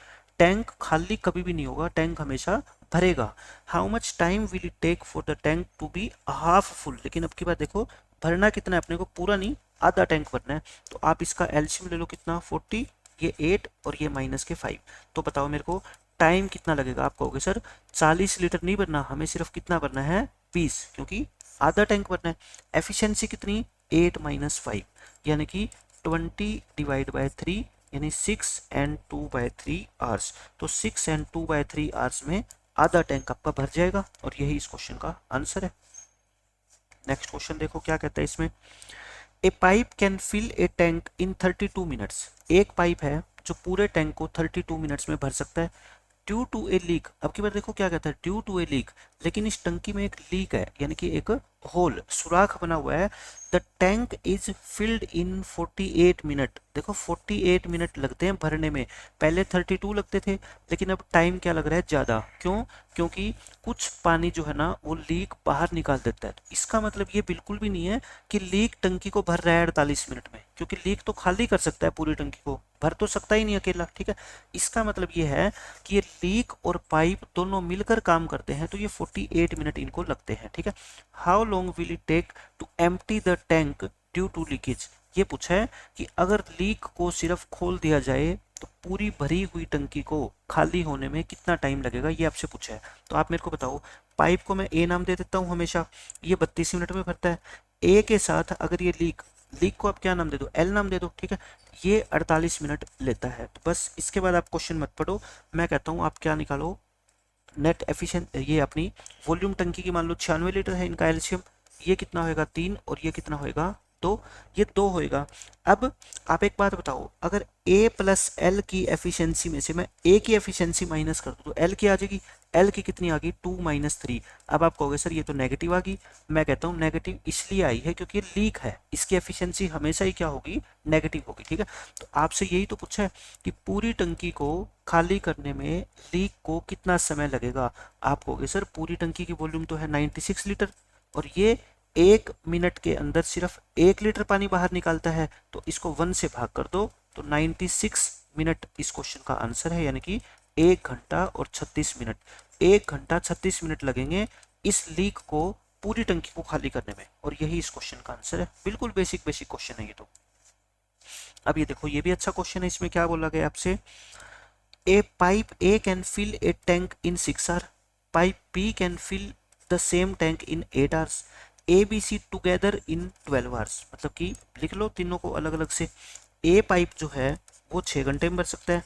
टैंक खाली कभी भी नहीं होगा, टैंक हमेशा भरेगा। How much time will it take for the tank to be half full, लेकिन अब की बात देखो भरना कितना है अपने को, पूरा नहीं, आधा टैंक भरना है। तो आप इसका एलसीएम ले लो, कितना 40, ये 8 और ये -5। तो बताओ मेरे को टाइम कितना लगेगा। आप कहोगे सर 40 लीटर नहीं भरना, हमें सिर्फ कितना भरना है 20, क्योंकि आधा टैंक भरना है। एफिशिएंसी कितनी 8 - 5 यानी कि 20 डिवाइड बाय 3 यानी 6 and 2/3 आवर्स। तो 6 and 2/3 आवर्स में आधा टैंक आपका भर जाएगा, और यही इस क्वेश्चन का आंसर है। नेक्स्ट क्वेश्चन देखो क्या कहता है इसमें, a pipe can fill a tank in 32 minutes, एक पाइप है जो पूरे टैंक को 32 मिनट्स में भर सकता है। ड्यू टू ए लीक, अब की बार देखो क्या कहता है, ड्यू टू ए लीक, लेकिन इस टंकी में एक लीक है, यानी कि एक होल, सुराख बना हुआ है, the tank is filled in 48 minute. देखो 48 मिनट लगते हैं भरने में, पहले 32 लगते थे, लेकिन अब टाइम क्या लग रहा है ज़्यादा। क्यों? क्योंकि कुछ पानी जो है ना वो लीक बाहर निकाल देता है। तो इसका मतलब ये बिल्कुल भी नहीं है कि लीक टंकी को भर रहा है 48 मिनट में, क्योंकि लीक तो खाली कर सकता है पूरी टंकी को, भर तो सकता ही नहीं अकेला, ठीक है। इसका मतलब ये है कि ये लीक और पाइप दोनों मिलकर काम करते हैं, तो ये 48 मिनट इनको लगते हैं, ठीक है। How long will it take to empty the tank due to leakage. ये पूछा है कि अगर लीक को सिर्फ खोल दिया जाए तो पूरी भरी हुई टंकी को खाली होने में कितना टाइम लगेगा, ये आपसे पूछा है। तो आप मेरे को बताओ, पाइप को मैं ए नाम दे देता हूँ हमेशा, ये 32 मिनट में भरता है। ए के साथ अगर ये लीक, लीक को आप क्या नाम दे दो, एल नाम दे दो, ठीक है। ये 48 मिनट लेता है। तो बस इसके बाद आप क्वेश्चन मत पढ़ो, मैं कहता हूँ आप क्या निकालो, नेट एफिशिएंट, ये अपनी वॉल्यूम टंकी की मान लो 96 लीटर है, इनका एलसीएम, ये कितना होएगा 3 और ये कितना होएगा 2, ये 2 होएगा। अब आप एक बात बताओ, अगर ए प्लस एल की एफिशिएंसी में से मैं ए की एफिशिएंसी माइनस कर दूं तो एल की आ जाएगी, एल की कितनी आ गई 2 माइनस 3। अब आप कहोगे सर ये तो नेगेटिव आ गई, मैं कहता हूँ नेगेटिव इसलिए आई है क्योंकि ये लीक है, इसकी एफिशिएंसी हमेशा ही क्या होगी, नेगेटिव होगी, ठीक है। तो आपसे यही तो पूछा है कि पूरी टंकी को खाली करने में लीक को कितना समय लगेगा। आप कहोगे सर पूरी टंकी की वॉल्यूम तो है 96 लीटर और ये 1 मिनट के अंदर सिर्फ 1 लीटर पानी बाहर निकालता है, तो इसको 1 से भाग कर दो तो 96 मिनट इस क्वेश्चन का आंसर है, यानी कि 1 घंटा और 36 मिनट, 1 घंटा 36 मिनट लगेंगे इस लीक को पूरी टंकी को खाली करने में, और यही इस क्वेश्चन का आंसर है। बिल्कुल बेसिक बेसिक क्वेश्चन है ये तो। अब ये देखो, ये भी अच्छा क्वेश्चन है, इसमें क्या बोला गया आपसे, A pipe A can fill a tank in 6 hours. Pipe B can fill the same tank in 8 hours. A B C together in 12 hours. मतलब कि लिख लो तीनों को अलग अलग से। A पाइप जो है वो 6 घंटे में भर सकता है,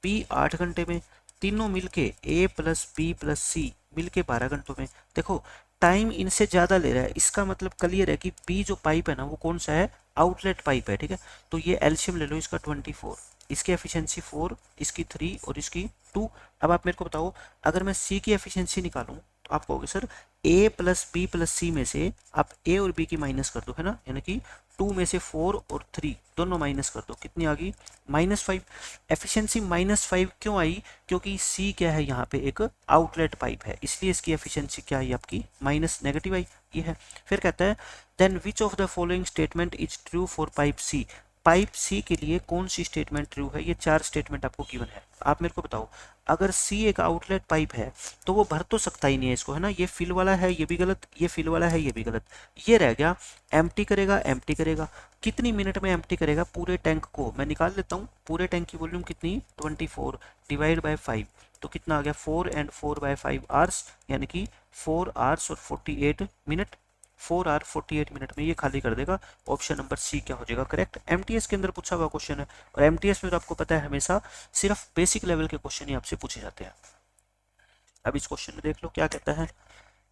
B 8 घंटे में, तीनों मिलके A plus B plus C मिलके 12 घंटों में। देखो टाइम इनसे ज़्यादा ले रहा है, इसका मतलब क्लियर है कि B जो पाइप है ना वो कौन सा है, आउटलेट पाइप है, ठीक है। तो ये एलसीएम ले लो इसका 24, इसकी एफिशिएंसी 4, इसकी 3 और इसकी 2। अब आप मेरे को बताओ, अगर मैं सी की एफिशिएंसी निकालूं तो आप कहोगे सर ए प्लस बी प्लस सी में से आप ए और बी की माइनस कर दो, है ना, यानी कि 2 में से 4 और 3 दोनों माइनस कर दो, कितनी आ गई -5। एफिशिएंसी -5 क्यों आई, क्योंकि सी क्या है यहाँ पे एक आउटलेट पाइप है, इसलिए इसकी एफिशिएंसी क्या आई आपकी माइनस नेगेटिव आई, ये है। फिर कहता है then which of the following statement is true for pipe C. Pipe C के लिए कौन सी स्टेटमेंट ट्रू है, ये 4 स्टेटमेंट आपको गिवन है। आप मेरे को बताओ, अगर सी एक आउटलेट पाइप है तो वो भर तो सकता ही नहीं है इसको, है ना, ये फिल वाला है ये भी गलत, ये फिल वाला है ये भी गलत, ये रह गया एम्प्टी करेगा, एम्प्टी करेगा कितनी मिनट में एम्प्टी करेगा पूरे टैंक को, मैं निकाल लेता हूँ, पूरे टैंक की वॉल्यूम कितनी 24 डिवाइड बाय 5, तो कितना आ गया 4 एंड 4 बाय 5 आवर्स, यानी कि 4 आवर्स और 48 मिनट, 4 आवर 48 मिनट में ये खाली कर देगा। ऑप्शन नंबर सी क्या हो जाएगा करेक्ट। एमटीएस के अंदर पूछा हुआ क्वेश्चन है, और एमटीएस में तो आपको पता है हमेशा सिर्फ बेसिक लेवल के क्वेश्चन ही आपसे पूछे जाते हैं। अब इस क्वेश्चन में देख लो क्या कहता है,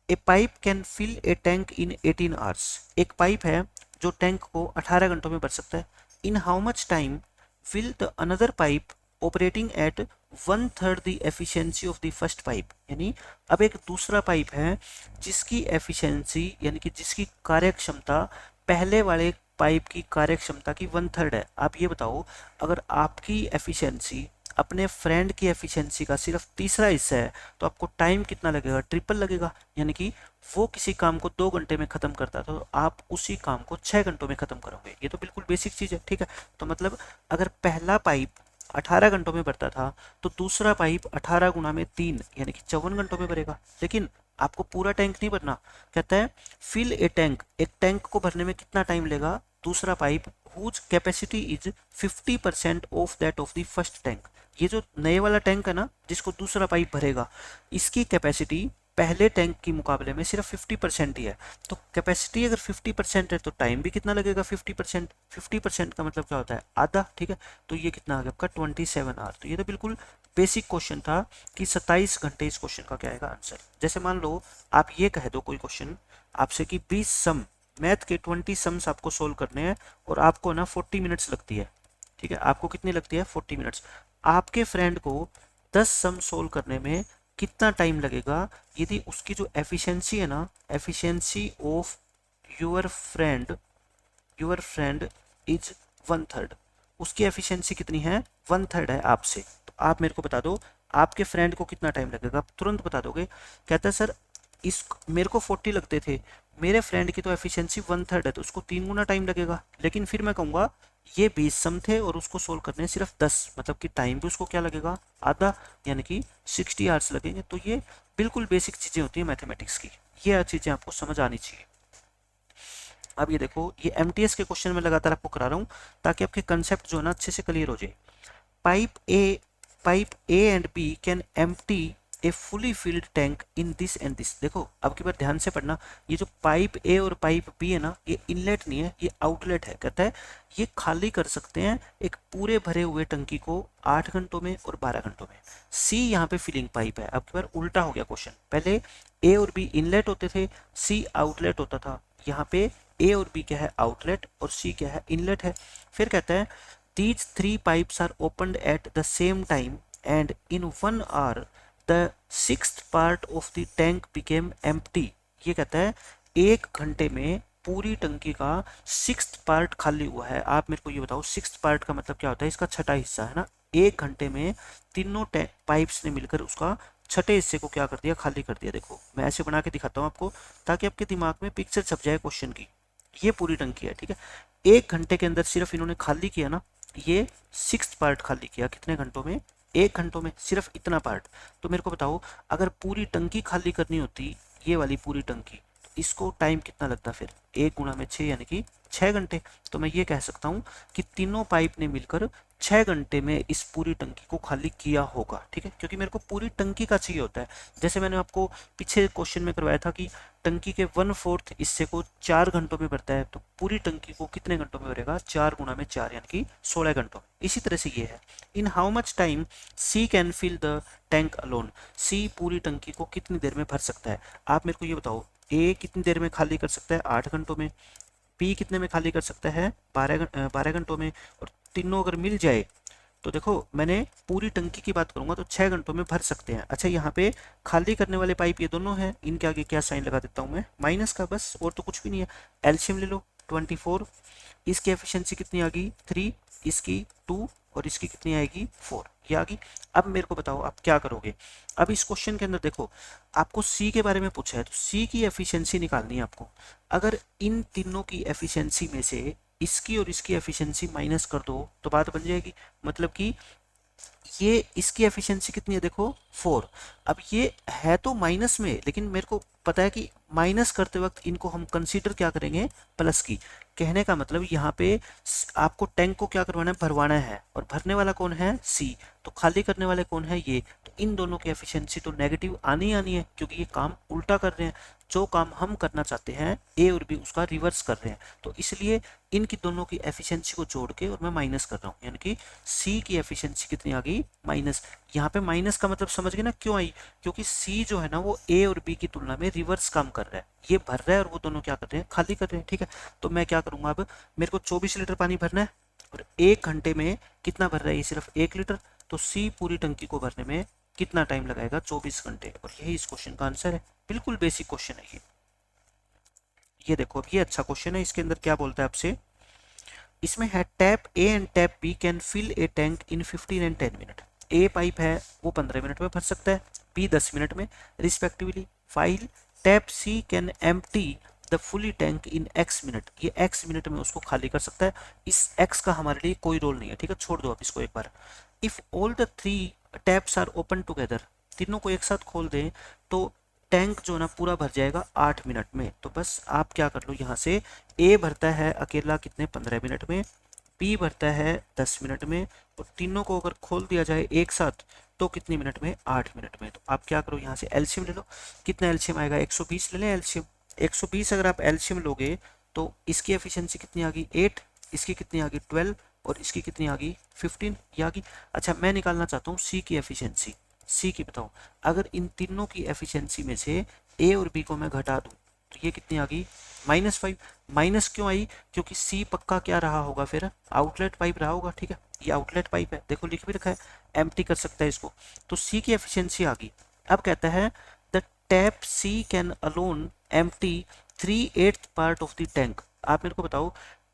a pipe can fill a tank in 18 hours. एक पाइप है जो टैंक को 18 घंटों में भर सकता है। In how much time will the another pipe operating eight 1/3 the efficiency of the first pipe. यानी अब एक दूसरा पाइप है जिसकी एफिशिएंसी यानी कि जिसकी कार्यक्षमता पहले वाले पाइप की कार्यक्षमता की 1/3 है। आप ये बताओ, अगर आपकी एफिशिएंसी अपने फ्रेंड की एफिशिएंसी का सिर्फ तीसरा हिस्सा है तो आपको टाइम कितना लगेगा, ट्रिपल लगेगा। यानी कि वो किसी काम को 2 घंटे में खत्म करता है तो आप उसी काम को 6 घंटों में खत्म करोगे। ये तो बिल्कुल बेसिक चीज है, ठीक है। तो मतलब अगर पहला पाइप 18 घंटों में भरता था तो दूसरा पाइप 18 गुना में 3 यानी कि 54 घंटों में भरेगा। लेकिन आपको पूरा टैंक नहीं भरना, कहता है फिल ए टैंक, एक टैंक को भरने में कितना टाइम लेगा दूसरा pipe whose capacity is 50% of that of the first tank. ये जो नए वाला टैंक है ना जिसको दूसरा पाइप भरेगा, इसकी कैपेसिटी पहले टैंक के मुकाबले में सिर्फ 50% ही है। तो कैपेसिटी अगर 50% है तो टाइम भी कितना लगेगा 50%, 50% का मतलब क्या होता है आधा, ठीक है। तो ये कितना आ गया आपका 27 आवर। तो ये तो बिल्कुल बेसिक क्वेश्चन था कि 27 घंटे इस क्वेश्चन का क्या आएगा आंसर। जैसे मान लो आप ये कह दो कोई क्वेश्चन आपसे कि 20 सम, मैथ के 20 सम्स आपको सोल्व करने हैं और आपको ना 40 मिनट्स लगती है, ठीक है, आपको कितनी लगती है 40 मिनट्स। आपके फ्रेंड को 10 सम सोल्व करने में कितना टाइम लगेगा यदि उसकी जो एफिशिएंसी है ना, efficiency of your friend is 1/3, उसकी एफिशिएंसी कितनी है, 1/3 है आपसे। तो आप मेरे को बता दो आपके फ्रेंड को कितना टाइम लगेगा, आप तुरंत बता दोगे। कहता है सर इस मेरे को 40 लगते थे, मेरे फ्रेंड की तो एफिशिएंसी 1/3 है, तो उसको 3 गुना टाइम लगेगा। लेकिन फिर मैं कहूँगा ये 20 सम थे और उसको सोल्व करने सिर्फ 10, मतलब कि टाइम भी उसको क्या लगेगा, आधा, यानी कि 60 आवर्स लगेंगे। तो ये बिल्कुल बेसिक चीज़ें होती है मैथमेटिक्स की, ये चीज़ें आपको समझ आनी चाहिए। अब ये देखो, ये एमटीएस के क्वेश्चन में लगातार आपको करा रहा हूँ ताकि आपके कंसेप्ट जो है ना अच्छे से क्लियर हो जाए। Pipe A and B can empty a fully filled tank in this and this. देखो अब की बार ध्यान से पढ़ना, ये जो पाइप ए और पाइप बी है ना, ये इनलेट नहीं है, ये आउटलेट है। कहता है ये खाली कर सकते हैं एक पूरे भरे हुए टंकी को 8 घंटों में और 12 घंटों में। सी यहाँ पे फिलिंग पाइप है। अब की बार उल्टा हो गया क्वेश्चन, पहले ए और बी इनलेट होते थे, सी आउटलेट होता था। यहाँ पे ए और बी क्या है, आउटलेट, और सी क्या है, इनलेट है। फिर कहता है these three pipes are opened at the same time and in 1 hour the sixth part of the tank became empty। ये कहता है 1 घंटे में पूरी टंकी का 6th पार्ट खाली हुआ है। आप मेरे को ये बताओ 6th पार्ट का मतलब क्या होता है, इसका छठा हिस्सा है ना। 1 घंटे में तीनों पाइप्स ने मिलकर उसका छठे हिस्से को क्या कर दिया, खाली कर दिया। देखो मैं ऐसे बना के दिखाता हूँ आपको ताकि आपके दिमाग में पिक्चर छप जाए क्वेश्चन की। ये पूरी टंकी है, ठीक है। 1 घंटे के अंदर सिर्फ इन्होंने खाली किया ना, ये 6th पार्ट खाली किया कितने घंटों में, 1 घंटों में, सिर्फ इतना पार्ट। तो मेरे को बताओ अगर पूरी टंकी खाली करनी होती, ये वाली पूरी टंकी, तो इसको टाइम कितना लगता, फिर 1 गुणा में 6 यानी कि 6 घंटे। तो मैं ये कह सकता हूँ कि तीनों पाइप ने मिलकर 6 घंटे में इस पूरी टंकी को खाली किया होगा, ठीक है। क्योंकि मेरे को पूरी टंकी का चाहिए होता है। जैसे मैंने आपको पीछे क्वेश्चन में करवाया था कि टंकी के 1/4 हिस्से को 4 घंटों में भरता है, तो पूरी टंकी को कितने घंटों में भरेगा, 4 गुणा में 4 यानी कि 16 घंटों में। इसी तरह से ये है, in how much time C can fill the tank alone. C पूरी टंकी को कितनी देर में भर सकता है। आप मेरे को ये बताओ, ए कितनी देर में खाली कर सकता है, 8 घंटों में, बी कितने में खाली कर सकता है, 12 घंटों में, और तीनों अगर मिल जाए तो देखो मैंने पूरी टंकी की बात करूंगा तो 6 घंटों में भर सकते हैं। अच्छा यहाँ पे खाली करने वाले पाइप ये दोनों हैं, इनके आगे क्या साइन लगा देता हूँ मैं, माइनस का, बस, और तो कुछ भी नहीं है। एलसीएम ले लो 24, इसकी एफिशिएंसी कितनी आ गई 3, इसकी 2, और इसकी कितनी आएगी 4, ये आ गई। अब मेरे को बताओ आप क्या करोगे। अब इस क्वेश्चन के अंदर देखो आपको सी के बारे में पूछा है, तो सी की एफिशिएंसी निकालनी है आपको। अगर इन तीनों की एफिशिएंसी में से इसकी और इसकी एफिशिएंसी माइनस कर दो तो बात बन जाएगी। मतलब कि ये इसकी एफिशिएंसी कितनी है, देखो 4। अब ये है तो माइनस में, लेकिन मेरे को पता है कि माइनस करते वक्त इनको हम कंसीडर क्या करेंगे, प्लस की। कहने का मतलब यहाँ पे आपको टैंक को क्या करवाना है, भरवाना है, और भरने वाला कौन है, सी, तो खाली करने वाले कौन है, ये। तो इन दोनों की एफिशिएंसी तो नेगेटिव आनी ही आनी है, क्योंकि ये काम उल्टा कर रहे हैं। जो काम हम करना चाहते हैं ए और बी, उसका रिवर्स कर रहे हैं। तो इसलिए इनकी दोनों की एफिशिएंसी को जोड़ के और मैं माइनस कर रहा हूँ, यानी कि सी की एफिशिएंसी कितनी आ गई, माइनस। यहाँ पे माइनस का मतलब समझ गए ना क्यों आई, क्योंकि सी जो है ना वो ए और बी की तुलना में रिवर्स काम कर रहा है। ये भर रहा है और वो दोनों क्या कर रहे हैं, खाली कर रहे हैं, ठीक है। तो मैं क्या करूंगा, अब मेरे को 24 लीटर पानी भरना है और 1 घंटे में कितना भर रहा है, ये सिर्फ 1 लीटर। तो सी पूरी टंकी को भरने में कितना टाइम लगाएगा, 24 घंटे। और यही इस क्वेश्चन का आंसर है। बिल्कुल बेसिक क्वेश्चन है ये देखो अब ये अच्छा क्वेश्चन है। इसके अंदर क्या बोलता है आपसे, इसमें है tap A and tap B can fill a tank in 15 and 10 minute. A pipe है वो 15 मिनट में भर सकता है, बी 10 मिनट में respectively. While tap C can empty the fully tank in X minute. ये एक्स मिनट में उसको खाली कर सकता है। इस एक्स का हमारे लिए कोई रोल नहीं है, ठीक है, छोड़ दो आप इसको एक बार। If all the 3 taps are open together, तीनों को एक साथ खोल दें तो टैंक जो ना पूरा भर जाएगा 8 मिनट में। तो बस आप क्या कर लो, यहाँ से ए भरता है अकेला कितने, 15 मिनट में, बी भरता है 10 मिनट में, और तीनों को अगर खोल दिया जाए एक साथ तो कितने मिनट में, 8 मिनट में। तो आप क्या करो, यहाँ से एलसीएम ले लो। कितना एलसीएम आएगा, 120 ले लें एलसीएम। 120 अगर आप एलसीएम लोगे तो इसकी एफिशिएंसी कितनी आ गई 8, इसकी कितनी आ गई 12, और इसकी कितनी आ गई 15, ये आ गई। अच्छा मैं निकालना चाहता हूँ सी की एफिशिएंसी। सी की बताओ, अगर इन तीनों की एफिशिएंसी में से ए और बी को मैं घटा दूं तो ये कितनी आ गई -5। माइनस क्यों आई, क्योंकि सी पक्का क्या रहा होगा, फिर आउटलेट पाइप रहा होगा, ठीक है। ये आउटलेट पाइप है, देखो लिख भी रखा है, एम्प्टी कर सकता है इसको। तो सी की एफिशिएंसी आ गई। अब कहता है the tap C can alone empty 3/8 part of the tank. आप मेरे को बताओ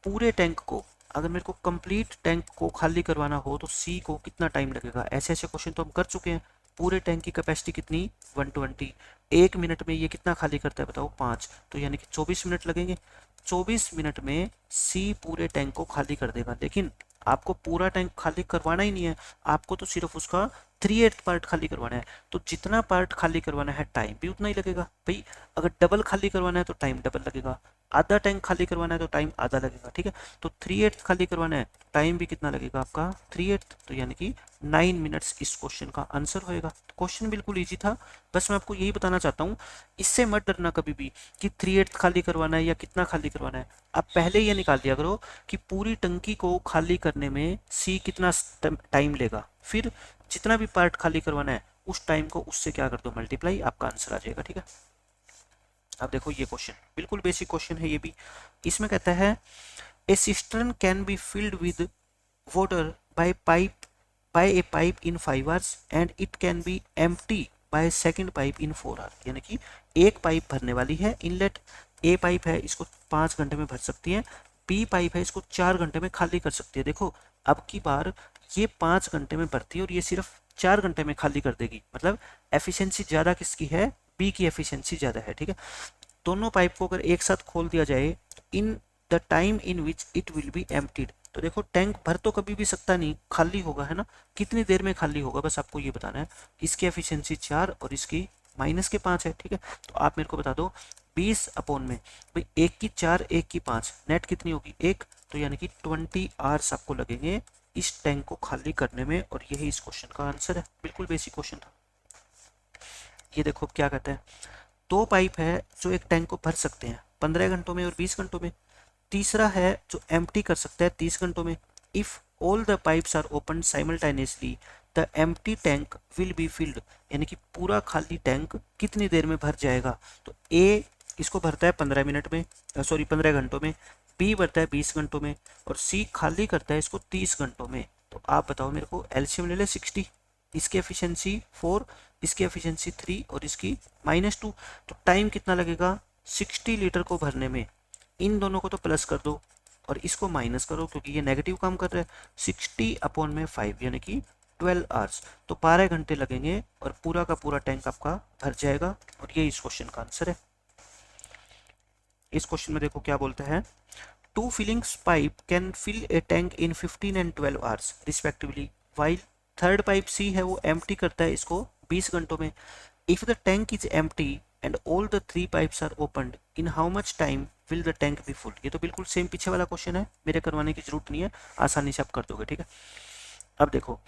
पूरे टैंक को, अगर मेरे को कंप्लीट टैंक को खाली करवाना हो तो सी को कितना टाइम लगेगा। ऐसे ऐसे क्वेश्चन तो हम कर चुके हैं। पूरे टैंक की कैपेसिटी कितनी 120, 1 मिनट में ये कितना खाली करता है बताओ 5, तो यानी कि 24 मिनट लगेंगे। 24 मिनट में सी पूरे टैंक को खाली कर देगा। लेकिन आपको पूरा टैंक खाली करवाना ही नहीं है, आपको तो सिर्फ उसका 3/8 पार्ट खाली करवाना है। तो जितना पार्ट खाली करवाना है टाइम भी उतना ही लगेगा भाई। अगर डबल खाली करवाना है तो टाइम डबल लगेगा, आधा टैंक खाली करवाना है तो टाइम आधा लगेगा। ठीक है, तो 3/8 खाली करवाना है, टाइम भी कितना लगेगा आपका 3/8, तो यानी कि 9 मिनट्स इस क्वेश्चन का आंसर होएगा। क्वेश्चन बिल्कुल इजी था, बस मैं आपको यही बताना चाहता हूँ, इससे मत डरना कभी भी कि 3/8 खाली करवाना है या कितना खाली करवाना है। आप पहले ये निकाल दिया करो कि पूरी टंकी को खाली करने में सी कितना टाइम लेगा, फिर जितना भी पार्ट खाली करवाना है उस टाइम को उससे क्या कर दो मल्टीप्लाई, आपका आंसर आ जाएगा। ठीक है, अब देखो ये क्वेश्चन बिल्कुल बेसिक क्वेश्चन है ये भी। इसमें कहता है a cistern can be filled with water by a pipe in 5 hours and it can be empty by second pipe in 4 hour. यानी कि एक पाइप भरने वाली है, इनलेट ए पाइप है इसको 5 घंटे में भर सकती है, बी पाइप है इसको 4 घंटे में खाली कर सकती है। देखो अब की बार ये 5 घंटे में भरती है और ये सिर्फ 4 घंटे में खाली कर देगी, मतलब एफिशिएंसी ज़्यादा किसकी है, बी की एफिशिएंसी ज़्यादा है। ठीक है, दोनों पाइप को अगर एक साथ खोल दिया जाए in the time in which it will be emptied, तो देखो टैंक भर तो कभी भी सकता नहीं, खाली होगा है ना, कितनी देर में खाली होगा बस आपको ये बताना है। इसकी एफिशिएंसी 4 और इसकी -5 है। ठीक है, तो आप मेरे को बता दो 20 अपॉन में भाई एक की 4 एक की 5, नेट कितनी होगी 1, तो यानी कि 20 आवर्स आपको लगेंगे इस टैंक को खाली करने में, और यही इस क्वेश्चन का आंसर है। बिल्कुल बेसिक क्वेश्चन था ये। देखो क्या कहते हैं, दो पाइप है जो एक टैंक को भर सकते हैं 15 घंटों में और 20 घंटों में, तीसरा है जो एम्प्टी कर सकता है 30 घंटों में। If all the pipes are open simultaneously the empty tank will be filled, यानी कि पूरा खाली टैंक कितनी देर में भर जाएगा। तो ए इसको भरता है 15 मिनट में, सॉरी 15 घंटों में, बी भरता है 20 घंटों में, और सी खाली करता है इसको 30 घंटों में। तो आप बताओ मेरे को, एलसीएम ले ले 60, इसकी एफिशिएंसी 4, इसकी एफिशिएंसी 3 और इसकी -2, तो टाइम कितना लगेगा 60 लीटर को भरने में। इन दोनों को तो प्लस कर दो और इसको माइनस करो क्योंकि ये नेगेटिव काम कर रहा है। 60 अपॉन में 5 यानी कि 12 आवर्स, तो 12 घंटे लगेंगे और पूरा का पूरा टैंक आपका भर जाएगा, और ये इस क्वेश्चन का आंसर है। इस क्वेश्चन में देखो क्या बोलते हैं, two fillings pipe can fill a tank in 15 and 12 hours respectively, while third pipe C है वो एम्प्टी करता है इसको 20 घंटों में। If the tank is empty and all the 3 pipes are opened in how much time will the tank be full. ये तो बिल्कुल सेम पीछे वाला क्वेश्चन है, मेरे करवाने की जरूरत नहीं है, आसानी से आप कर दोगे। ठीक है, अब देखो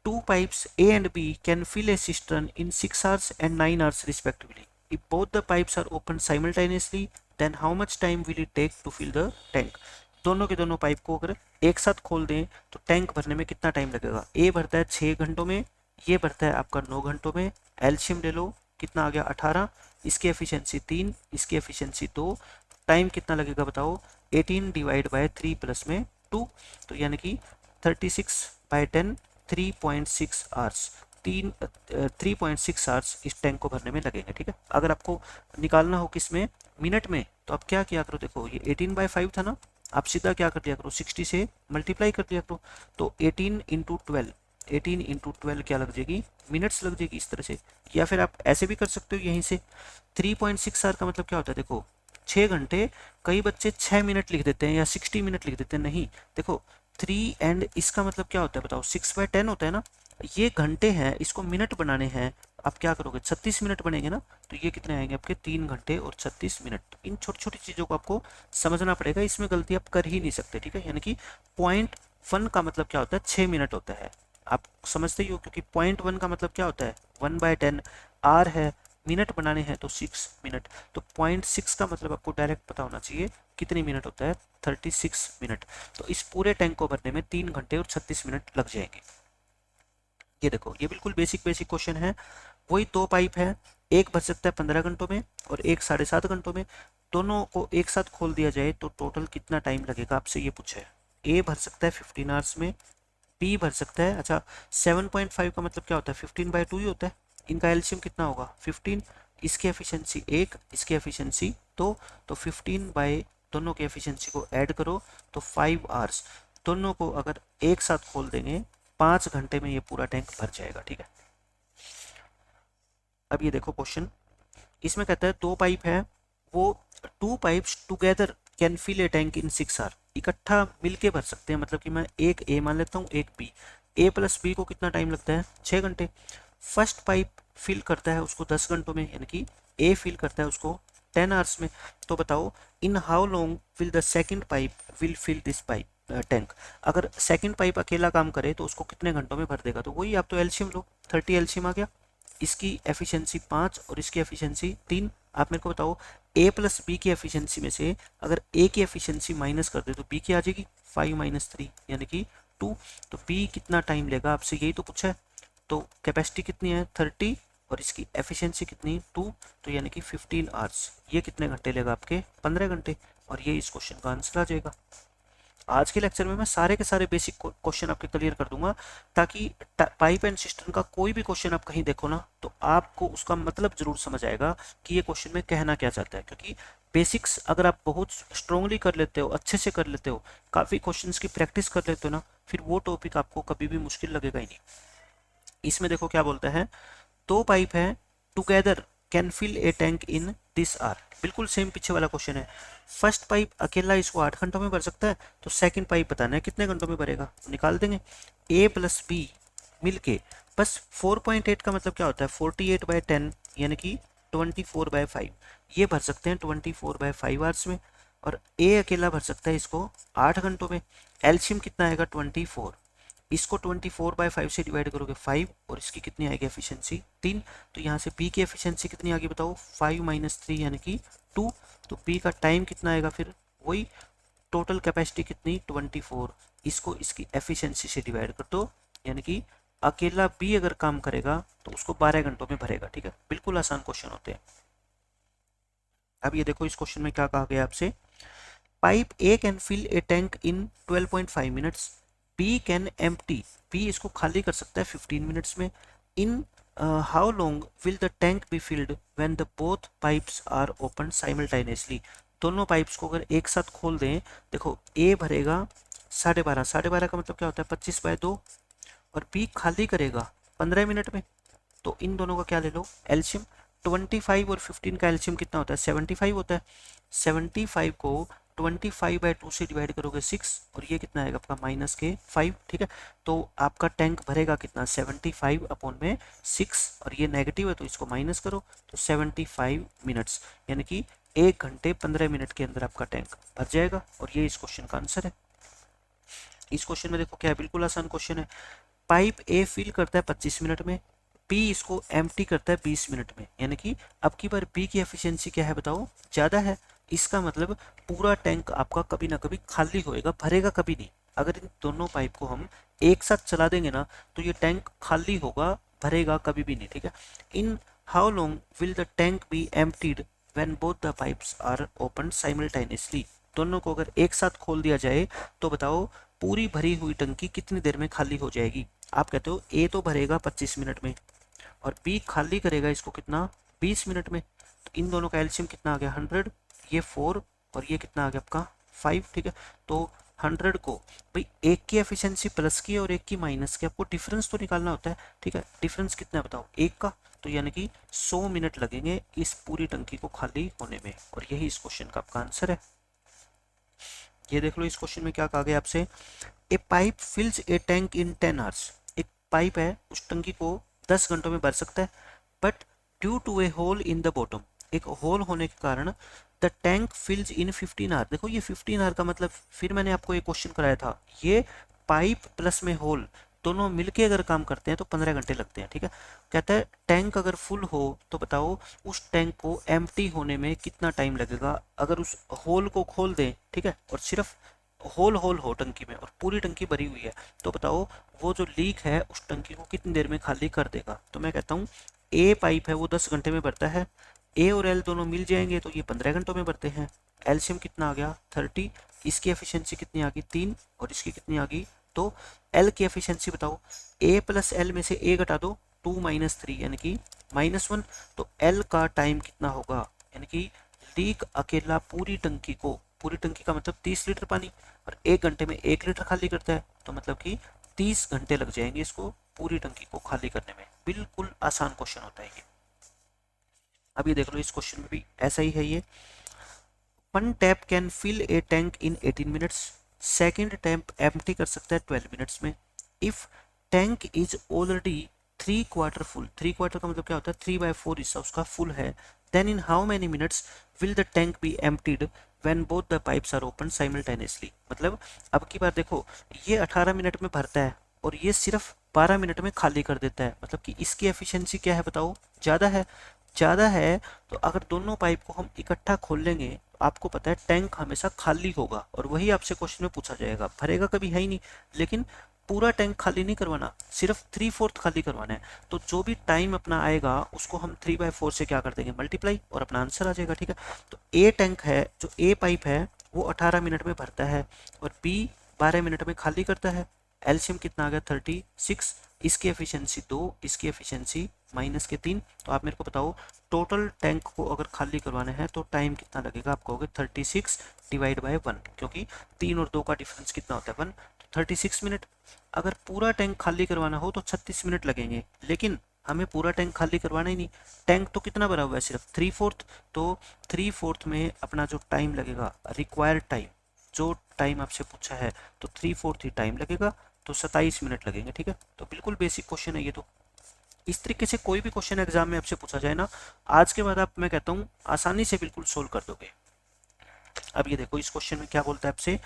two pipes A and B can fill a cistern in 6 hours and 9 hours respectively. If both the pipes are opened simultaneously, then how much time will it take to fill the tank? दोनों के दोनों pipe को अगर एक साथ खोल दें तो टैंक भरने में कितना टाइम लगेगा। ए भरता है 6 घंटों में, ये भरता है आपका 9 घंटों में। एलसीएम ले लो, कितना आ गया 18, इसकी एफिशिएंसी 3, इसकी एफिशिएंसी 2, टाइम कितना लगेगा बताओ 18 डिवाइड बाय 3 प्लस में 2, तो यानी कि 36/10 3.6 आवर्स, 3.6 आवर्स इस टैंक को भरने में लगेंगे। ठीक है, अगर आपको निकालना हो किस में, मिनट में, तो आप क्या किया करो, देखो ये 18/5 था ना, आप सीधा क्या कर दिया करो 60 से मल्टीप्लाई कर दिया करो, तो 18 इंटू 12, 18 इंटू 12 क्या लग जाएगी, मिनट्स लग जाएगी इस तरह से। या फिर आप ऐसे भी कर सकते हो यहीं से, 3.6 आवर का मतलब क्या होता है, देखो 6 घंटे, कई बच्चे 6 मिनट लिख देते हैं या 60 मिनट लिख देते हैं, नहीं देखो 3 एंड इसका मतलब क्या होता है बताओ 6/10 होता है ना, ये घंटे हैं, इसको मिनट बनाने हैं, आप क्या करोगे 36 मिनट बनेंगे ना, तो ये कितने आएंगे आपके 3 घंटे और 36 मिनट। इन छोटी छोटी चीज़ों को आपको समझना पड़ेगा, इसमें गलती आप कर ही नहीं सकते। ठीक है, यानी कि 0.1 का मतलब क्या होता है 6 मिनट होता है, आप समझते ही हो, क्योंकि 0.1 का मतलब क्या होता है 1/10, आर है, मिनट बनाने हैं तो 6 मिनट, तो 0.6 का मतलब आपको डायरेक्ट पता होना चाहिए कितनी मिनट होता है 36 मिनट। तो इस पूरे टैंक को भरने में 3 घंटे और 36 मिनट लग जाएंगे। ये देखो ये बिल्कुल बेसिक क्वेश्चन है। वही दो पाइप है, एक भर सकता है 15 घंटों में और एक 7.5 घंटों में, दोनों को एक साथ खोल दिया जाए तो टोटल कितना टाइम लगेगा आपसे ये पूछा है। ए भर सकता है 15 आवर्स में, बी भर सकता है, अच्छा 7.5 का मतलब क्या होता है 15/2 ही होता है, इनका एलसीएम कितना होगा 15, इसकी एफिशिएंसी 1, इसकी एफिशिएंसी तो 15 बाय दोनों की एफिशिएंसी को ऐड करो तो 5 आवर्स, दोनों को अगर एक साथ खोल देंगे 5 घंटे में ये पूरा टैंक भर जाएगा। ठीक है, अब ये देखो क्वेश्चन, इसमें कहता है दो पाइप है, वो two pipes together can fill a tank in 6 hour, इकट्ठा मिलके भर सकते हैं, मतलब कि मैं एक ए मान लेता हूँ एक बी, ए प्लस बी को कितना टाइम लगता है 6 घंटे। फर्स्ट पाइप फिल करता है उसको 10 घंटों में, यानी कि ए फिल करता है उसको 10 आवर्स में। तो बताओ in how long will the second pipe will fill this pipe tank, अगर सेकंड पाइप अकेला काम करे तो उसको कितने घंटों में भर देगा। तो वही आप तो एलसीएम लो, 30 एलसीएम आ गया, इसकी एफिशिएंसी 5 और इसकी एफिशिएंसी 3। आप मेरे को बताओ ए प्लस बी की एफिशिएंसी में से अगर ए की एफिशिएंसी माइनस कर दे तो बी की आ जाएगी 5 माइनस 3 यानी कि 2। तो बी कितना टाइम लेगा, आपसे यही तो पूछा है। तो कैपेसिटी कितनी है 30 और इसकी एफिशिएंसी कितनी 2, तो यानी कि 15 आवर्स, ये कितने घंटे लेगा आपके 15 घंटे, और ये इस क्वेश्चन का आंसर आ जाएगा। आज के लेक्चर में मैं सारे के सारे बेसिक क्वेश्चन आपके क्लियर कर दूंगा, ताकि पाइप एंड सिस्टम का कोई भी क्वेश्चन आप कहीं देखो ना तो आपको उसका मतलब जरूर समझ आएगा कि ये क्वेश्चन में कहना क्या चाहता है। क्योंकि बेसिक्स अगर आप बहुत स्ट्रांगली कर लेते हो, अच्छे से कर लेते हो, काफ़ी क्वेश्चंस की प्रैक्टिस कर लेते हो ना, फिर वो टॉपिक आपको कभी भी मुश्किल लगेगा ही नहीं। इसमें देखो क्या बोलता है, दो पाइप है together can fill a tank in this hour, बिल्कुल सेम पीछे वाला क्वेश्चन है। फर्स्ट पाइप अकेला इसको 8 घंटों में भर सकता है, तो सेकंड पाइप बताना है कितने घंटों में भरेगा, निकाल देंगे। ए प्लस बी मिलके बस 4.8 का मतलब क्या होता है 48 बाय 10 यानी कि 24 बाय 5, ये भर सकते हैं 24 बाय 5 आवर्स में, और ए अकेला भर सकता है इसको 8 घंटों में। एलसीएम कितना आएगा 24, इसको 24 बाय 5 से डिवाइड करोगे 5, और इसकी कितनी आएगी एफिशिएंसी 3। तो यहाँ से बी की एफिशिएंसी कितनी आ गई बताओ 5 माइनस 3 यानी कि 2। तो बी का टाइम कितना आएगा, फिर वही टोटल कैपेसिटी कितनी 24, इसको इसकी एफिशिएंसी से डिवाइड कर दो, यानी कि अकेला बी अगर काम करेगा तो उसको 12 घंटों में भरेगा। ठीक है, बिल्कुल आसान क्वेश्चन होते हैं। अब ये देखो इस क्वेश्चन में क्या कहा गया आपसे, pipe A can fill a tank in 12.5 minutes, B can empty, B इसको खाली कर सकता है 15 मिनट्स में। In how long will the tank be filled when the both pipes are open simultaneously, दोनों पाइप्स को अगर एक साथ खोल दें, देखो ए भरेगा 12.5, 12.5 का मतलब क्या होता है 25 बाय 2, और बी खाली करेगा 15 मिनट में। तो इन दोनों का क्या ले लो एलसीएम, 25 और 15 का एलसीएम कितना होता है 75 होता है। 75 को 25 बाय 2 से डिवाइड करोगे 6, और ये कितना आएगा आपका माइनस के 5। ठीक है, तो आपका टैंक भरेगा कितना 75 अपॉन में 6, और ये नेगेटिव है तो इसको माइनस करो, तो 75 मिनट्स यानी कि 1 घंटे 15 मिनट के अंदर आपका टैंक भर जाएगा, और ये इस क्वेश्चन का आंसर है। इस क्वेश्चन में देखो क्या है, बिल्कुल आसान क्वेश्चन है। पाइप ए फिल करता है 25 मिनट में, बी इसको एम्प्टी करता है 20 मिनट में, यानी कि अब की बार बी की एफिशिएंसी क्या है बताओ ज़्यादा है, इसका मतलब पूरा टैंक आपका कभी ना कभी खाली होएगा, भरेगा कभी नहीं। अगर इन दोनों पाइप को हम एक साथ चला देंगे ना तो ये टैंक खाली होगा, भरेगा कभी भी नहीं। ठीक है, in how long will the tank be emptied when both the pipes are open simultaneously, दोनों को अगर एक साथ खोल दिया जाए तो बताओ पूरी भरी हुई टंकी कितनी देर में खाली हो जाएगी। आप कहते हो ए तो भरेगा 25 मिनट में और बी खाली करेगा इसको कितना 20 मिनट में, तो इन दोनों का एलसीएम कितना आ गया 100, ये 4 और ये कितना आ गया आपका 5। ठीक है, तो 100 को भाई एक की एफिशिएंसी प्लस की और एक की माइनस की, आपको डिफरेंस तो निकालना होता है। ठीक है, डिफरेंस कितना है बताओ एक का, तो यानी कि 100 मिनट लगेंगे इस पूरी टंकी को खाली होने में, और यही इस क्वेश्चन का आपका आंसर है। ये देख लो इस क्वेश्चन में क्या कहा गया आपसे, a pipe fills a tank in 10 hours, एक पाइप है उस टंकी को 10 घंटों में भर सकता है, but due to a hole in the bottom, एक होल होने के कारण the tank fills in 15 hour. देखो ये 15 आवर का मतलब, फिर मैंने आपको एक क्वेश्चन कराया था, ये पाइप प्लस में होल दोनों मिलके अगर काम करते हैं तो 15 घंटे लगते हैं। ठीक है, कहता है टैंक अगर फुल हो तो बताओ उस टैंक को एम्प्टी होने में कितना टाइम लगेगा, अगर उस होल को खोल दें, ठीक है, और सिर्फ होल होल हो टंकी में और पूरी टंकी भरी हुई है, तो बताओ वो जो लीक है उस टंकी को कितनी देर में खाली कर देगा। तो मैं कहता हूँ ए पाइप है वो 10 घंटे में भरता है, ए और एल दोनों मिल जाएंगे तो ये 15 घंटों में भरते हैं। एलसीएम कितना आ गया 30, इसकी एफिशिएंसी कितनी आ गई 3 और इसकी कितनी आ गई 2। एल की एफिशिएंसी बताओ, ए प्लस एल में से ए घटा दो 2 माइनस 3 यानी कि -1, तो एल का टाइम कितना होगा, यानी कि लीक अकेला पूरी टंकी का मतलब 30 लीटर पानी, और 1 घंटे में 1 लीटर खाली करता है, तो मतलब कि 30 घंटे लग जाएंगे इसको पूरी टंकी को खाली करने में। बिल्कुल आसान क्वेश्चन होता है ये। अब ये देख लो, इस क्वेश्चन में भी ऐसा ही है ये। One tap can fill a tank in 18 minutes, second tap empty कर सकता है 12 मिनट्स में। If tank is already 3/4 full, 3/4 का मतलब क्या होता है, 3/4 हिस्सा उसका फुल है, then in how many minutes will the tank be emptied when both the pipes are open simultaneously. मतलब अब की बार देखो, ये 18 मिनट में भरता है और ये सिर्फ 12 मिनट में खाली कर देता है, मतलब कि इसकी एफिशिएंसी क्या है बताओ, ज़्यादा है। ज़्यादा है तो अगर दोनों पाइप को हम इकट्ठा खोल लेंगे तो आपको पता है टैंक हमेशा खाली होगा, और वही आपसे क्वेश्चन में पूछा जाएगा, भरेगा कभी है ही नहीं। लेकिन पूरा टैंक खाली नहीं करवाना, सिर्फ 3/4 खाली करवाना है। तो जो भी टाइम अपना आएगा उसको हम 3/4 से क्या कर देंगे, मल्टीप्लाई, और अपना आंसर आ जाएगा। ठीक है, तो ए टैंक है, जो ए पाइप है वो 18 मिनट में भरता है और बी 12 मिनट में खाली करता है। एलसीएम कितना आ गया, 36। इसकी एफिशिएंसी 2, इसकी एफिशिएंसी -3। तो आप मेरे को बताओ टोटल टैंक को अगर खाली करवाना है तो टाइम कितना लगेगा, आप कहोगे 36 डिवाइड बाय 1, क्योंकि 3 और 2 का डिफरेंस कितना होता है 1, तो 36 मिनट। अगर पूरा टैंक खाली करवाना हो तो 36 मिनट लगेंगे, लेकिन हमें पूरा टैंक खाली करवाना ही नहीं। टैंक तो कितना भरा हुआ है, सिर्फ 3/4, तो 3/4 में अपना जो टाइम लगेगा, रिक्वायर्ड टाइम, जो टाइम आपसे पूछा है, तो 3/4 ही टाइम लगेगा, तो 27 मिनट लगेंगे। ठीक है, तो बिल्कुल बेसिक क्वेश्चन है ये। तो इस तरीके से कोई भी क्वेश्चन एग्जाम में आपसे पूछा जाए ना, आज के बाद आप, मैं कहता हूँ, आसानी से बिल्कुल सोल्व कर दोगे। अब ये देखो, इस क्वेश्चन में क्या बोलता है आपसे,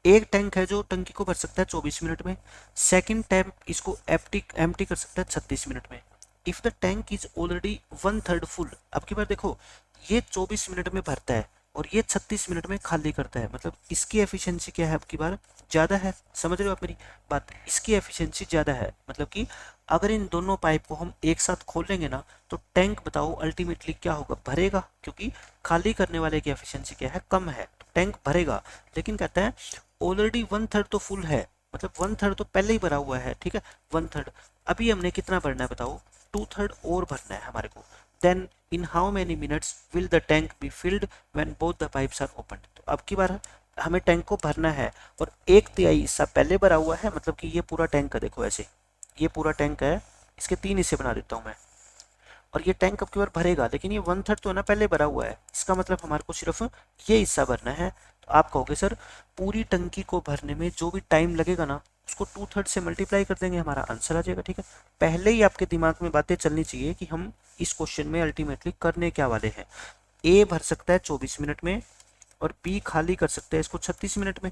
एक टैंक है जो टंकी को भर सकता है 24 मिनट में, सेकंड टैंक इसको एम्प्टी कर सकता है 36 मिनट में। If the tank is already 1/3 full, अब की बार देखो, ये 24 मिनट में भरता है और ये 36 मिनट में खाली करता है, मतलब इसकी एफिशिएंसी क्या है, अब की बार ज़्यादा है। समझ रहे हो आप मेरी बात, इसकी एफिशिएंसी ज़्यादा है, मतलब कि अगर इन दोनों पाइप को हम एक साथ खोल लेंगे ना, तो टैंक बताओ अल्टीमेटली क्या होगा, भरेगा, क्योंकि खाली करने वाले की एफिशिएंसी क्या है, कम है, तो टैंक भरेगा। लेकिन कहता है ऑलरेडी 1/3 तो फुल है, मतलब 1/3 तो पहले ही भरा हुआ है। ठीक है, 1/3, अभी हमने कितना भरना है बताओ, 2/3 और भरना है हमारे को। Then in how many minutes will the tank be filled when both the pipes are open. तो अब की बार हमें टैंक को भरना है और 1/3 हिस्सा पहले भरा हुआ है, मतलब कि ये पूरा टैंक का देखो, ऐसे ये पूरा टैंक है, इसके 3 हिस्से बना देता हूँ मैं, और ये टैंक अब की बार भरेगा, लेकिन ये 1/3 तो है ना पहले भरा हुआ है, इसका मतलब हमारे को सिर्फ ये हिस्सा भरना है। तो आप कहोगे सर पूरी टंकी को भरने में जो भी टाइम लगेगा ना, उसको 2/3 से मल्टीप्लाई कर देंगे, हमारा आंसर आ जाएगा। ठीक है, पहले ही आपके दिमाग में बातें चलनी चाहिए कि हम इस क्वेश्चन में अल्टीमेटली करने क्या वाले हैं। ए भर सकता है 24 मिनट में और बी खाली कर सकता है इसको 36 मिनट में।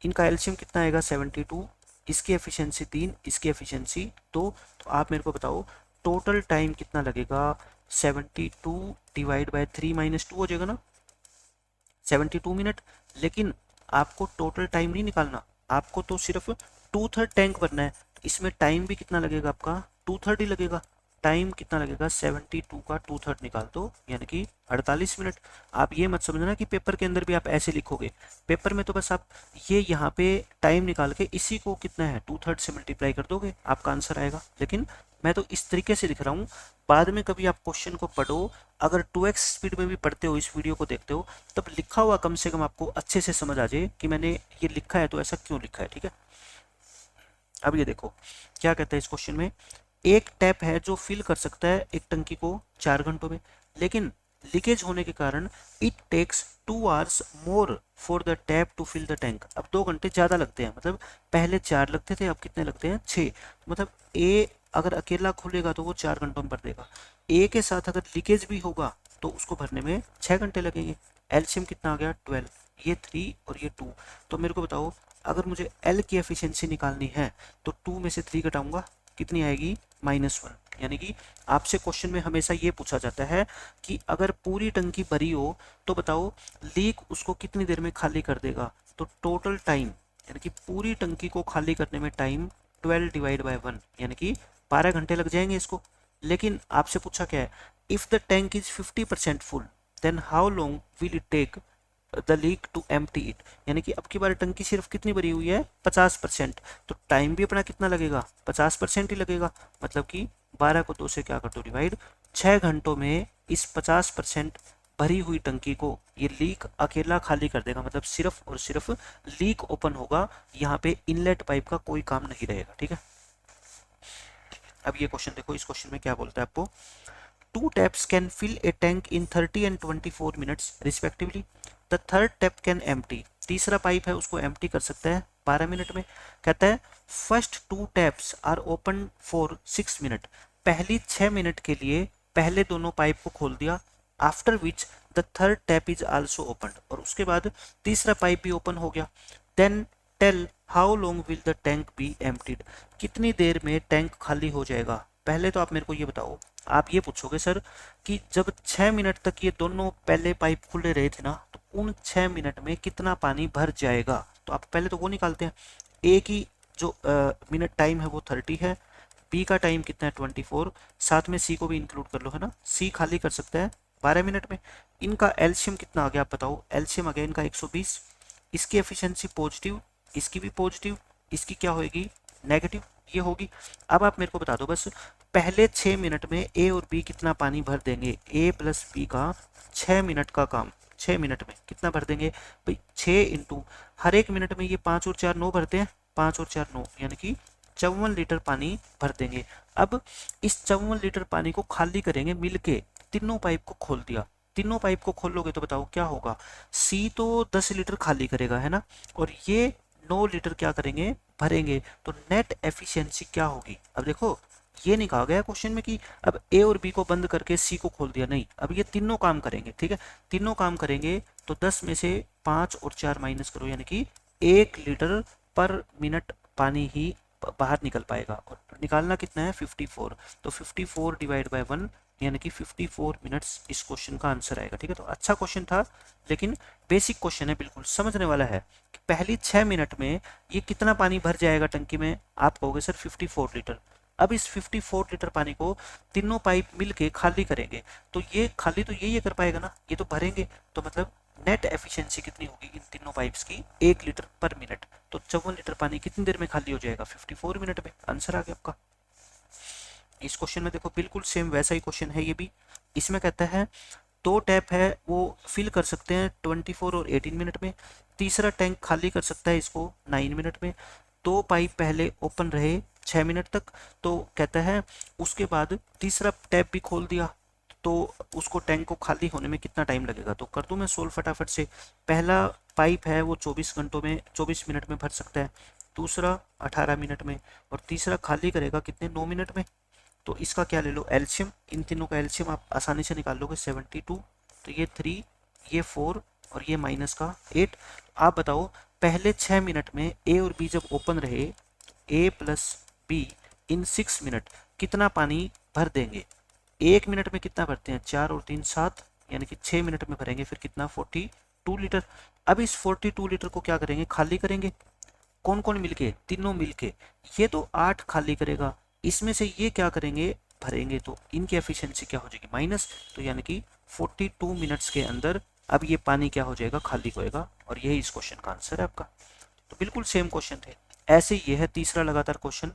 इनका एलसीएम कितना आएगा, 72। इसकी एफिशिएंसी 3, इसकी एफिशिएंसी 2। तो आप मेरे को बताओ टोटल टाइम कितना लगेगा, 72 डिवाइड बाय 3 -2 हो जाएगा ना, 72 मिनट। लेकिन आपको टोटल टाइम नहीं निकालना, आपको तो सिर्फ 2/3 टैंक भरना है, तो इसमें टाइम भी कितना लगेगा आपका, 2/3 ही लगेगा। टाइम कितना लगेगा, 72 का 2/3 निकाल दो, यानी कि 48 मिनट। आप ये मत समझना कि पेपर के अंदर भी आप ऐसे लिखोगे, पेपर में तो बस आप ये यहाँ पे टाइम निकाल के इसी को कितना है 2/3 से मल्टीप्लाई कर दोगे, आपका आंसर आएगा। लेकिन मैं तो इस तरीके से लिख रहा हूँ, बाद में कभी आप क्वेश्चन को पढ़ो, अगर 2x स्पीड में भी पढ़ते हो, इस वीडियो को देखते हो, तब लिखा हुआ कम से कम आपको अच्छे से समझ आ जाए कि मैंने ये लिखा है तो ऐसा क्यों लिखा है। ठीक है, अब ये देखो क्या कहता है इस क्वेश्चन में, एक टैप है जो फिल कर सकता है एक टंकी को 4 घंटों में, लेकिन लीकेज होने के कारण it takes 2 hours more for the tap to fill the tank. अब 2 घंटे ज़्यादा लगते हैं, मतलब पहले 4 लगते थे, अब कितने लगते हैं, 6। मतलब ए अगर अकेला खुलेगा तो वो 4 घंटों में भर देगा, ए के साथ अगर लीकेज भी होगा तो उसको भरने में 6 घंटे लगेंगे। एलसीएम कितना आ गया, 12, ये 3 और ये 2। तो मेरे को बताओ अगर मुझे एल की एफिशिएंसी निकालनी है तो 2 में से 3 घटाऊंगा, कितनी आएगी, -1। यानी कि आपसे क्वेश्चन में हमेशा ये पूछा जाता है कि अगर पूरी टंकी भरी हो तो बताओ लीक उसको कितनी देर में खाली कर देगा। तो टोटल टाइम, यानी कि पूरी टंकी को खाली करने में टाइम 12 डिवाइड बाय 1, यानी कि 12 घंटे लग जाएंगे इसको। लेकिन आपसे पूछा क्या है, if the tank is 50% full then how long will it take the leak to empty it. यानी कि अब की बार टंकी सिर्फ कितनी भरी हुई है, 50%, तो टाइम भी अपना कितना लगेगा, 50% ही लगेगा। मतलब कि 12 को 2 से क्या कर दो डिवाइड, 6 घंटों में इस 50% भरी हुई टंकी को ये लीक अकेला खाली कर देगा, मतलब सिर्फ और सिर्फ लीक ओपन होगा, यहाँ पे इनलेट पाइप का कोई काम नहीं रहेगा। ठीक है, अब ये क्वेश्चन देखो, इस क्वेश्चन में क्या बोलता है आपको, two taps can fill a tank in 30 and 24 minutes respectively. The third tap can empty. तीसरा पाइप है उसको empty कर सकता है 12 मिनट में। कहता है first two taps are open for 6 minute, पहली 6 मिनट के लिए पहले दोनों पाइप को खोल दिया, after which the third tap is also opened, और उसके बाद तीसरा पाइप भी ओपन हो गया। then tell how long will the tank be emptied, कितनी देर में टैंक खाली हो जाएगा। पहले तो आप मेरे को ये बताओ, आप ये पूछोगे सर कि जब 6 मिनट तक ये दोनों पहले पाइप खुले रहे थे ना, तो उन 6 मिनट में कितना पानी भर जाएगा, तो आप पहले तो वो निकालते हैं। ए की जो मिनट टाइम है वो 30 है, बी का टाइम कितना है 24, साथ में सी को भी इंक्लूड कर लो, है ना, सी खाली कर सकता है 12 मिनट में। इनका एलसीएम कितना आ गया आप बताओ, एलसीएम आ गया इनका 120, इसकी एफिशिएंसी पॉजिटिव, इसकी भी पॉजिटिव, इसकी क्या होगी नेगेटिव, ये होगी। अब आप मेरे को बता दो बस, पहले 6 मिनट में ए और बी कितना पानी भर देंगे, ए प्लस बी का 6 मिनट का काम, 6 मिनट में कितना भर देंगे भाई, 6 इंटू हर एक मिनट में ये 5 और 4 9 भरते हैं, 5 और 4 9, यानी कि 54 लीटर पानी भर देंगे। अब इस 54 लीटर पानी को खाली करेंगे मिलके, तीनों पाइप को खोल दिया, तीनों पाइप को खोलोगे तो बताओ क्या होगा, सी तो 10 लीटर खाली करेगा, है ना, और ये 9 लीटर क्या करेंगे भरेंगे, तो नेट एफिशिएंसी क्या होगी। अब देखो ये नहीं कहा गया क्वेश्चन में कि अब ए और बी को बंद करके सी को खोल दिया, नहीं, अब ये तीनों काम करेंगे। ठीक है, तीनों काम करेंगे तो 10 में से 5 और 4 माइनस करो, यानी कि 1 लीटर पर मिनट पानी ही बाहर निकल पाएगा, और निकालना कितना है 54, तो 54 डिवाइड बाय 1 यानी कि 54 मिनट्स इस क्वेश्चन का आंसर आएगा। ठीक है, तो अच्छा क्वेश्चन था, लेकिन बेसिक क्वेश्चन है, बिल्कुल समझने वाला है कि पहली 6 मिनट में ये कितना पानी भर जाएगा टंकी में, आप कहोगे सर 54 लीटर। अब इस 54 लीटर पानी को तीनों पाइप मिलके खाली करेंगे, तो ये खाली तो ये कर पाएगा ना, ये तो भरेंगे, तो मतलब नेट एफिशिएंसी कितनी होगी इन तीनों पाइप्स की, 1 लीटर पर मिनट, तो 54 लीटर पानी कितनी देर में खाली हो जाएगा, 54 मिनट में। आंसर आ गया आपका। इस क्वेश्चन में देखो बिल्कुल सेम वैसा ही क्वेश्चन है ये भी, इसमें कहता है 2 टैप है वो फिल कर सकते हैं 24 और 18 मिनट में, तीसरा टैंक खाली कर सकता है इसको 9 मिनट में, 2 पाइप पहले ओपन रहे 6 मिनट तक, तो कहता है उसके बाद तीसरा टैप भी खोल दिया, तो उसको टैंक को खाली होने में कितना टाइम लगेगा। तो कर दूं मैं सोल्व फटाफट से, पहला पाइप है वो 24 घंटों में 24 मिनट में भर सकता है, दूसरा 18 मिनट में, और तीसरा खाली करेगा कितने 9 मिनट में। तो इसका क्या ले लो एलसीएम, इन तीनों का एलसीएम आप आसानी से निकाल लोगे 72, तो ये 3, ये 4 और ये माइनस का 8। आप बताओ पहले 6 मिनट में ए और बी जब ओपन रहे, ए प्लस बी इन 6 मिनट कितना पानी भर देंगे, 1 मिनट में कितना भरते हैं, 4 और 3 7, यानी कि 6 मिनट में भरेंगे फिर कितना 42 लीटर। अब इस 42 लीटर को क्या करेंगे खाली करेंगे, कौन कौन मिलके, तीनों मिलके, ये तो 8 खाली करेगा, इसमें से ये क्या करेंगे भरेंगे, तो इनकी एफिशिएंसी क्या हो जाएगी माइनस, तो यानी कि 42 मिनट्स के अंदर अब ये पानी क्या हो जाएगा खाली होएगा, और यही इस क्वेश्चन का आंसर है आपका। तो बिल्कुल सेम क्वेश्चन थे। ऐसे ये है तीसरा लगातार क्वेश्चन,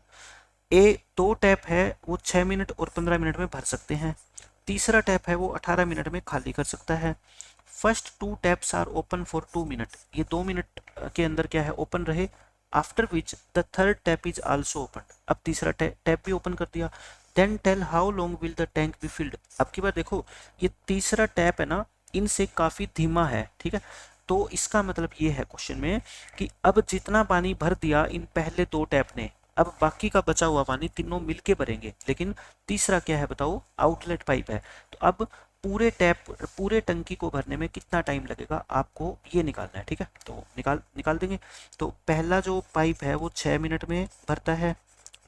ए 2 टैप है वो 6 मिनट और 15 मिनट में भर सकते हैं, तीसरा टैप है वो 18 मिनट में खाली कर सकता है, first 2 taps are open for 2 minute, ये 2 मिनट के अंदर क्या है ओपन रहे, after which the third tap is also open, अब तीसरा टैप भी ओपन कर दिया, then tell how long will the tank be filled. अब की बार देखो ये तीसरा टैप है ना इनसे काफी धीमा है, ठीक है, तो इसका मतलब ये है क्वेश्चन में कि अब जितना पानी भर दिया इन पहले 2 टैप ने, अब बाकी का बचा हुआ पानी तीनों मिलके भरेंगे, लेकिन तीसरा क्या है बताओ आउटलेट पाइप है, तो अब पूरे टंकी को भरने में कितना टाइम लगेगा आपको ये निकालना है। ठीक है, तो निकाल देंगे। तो पहला जो पाइप है वो 6 मिनट में भरता है,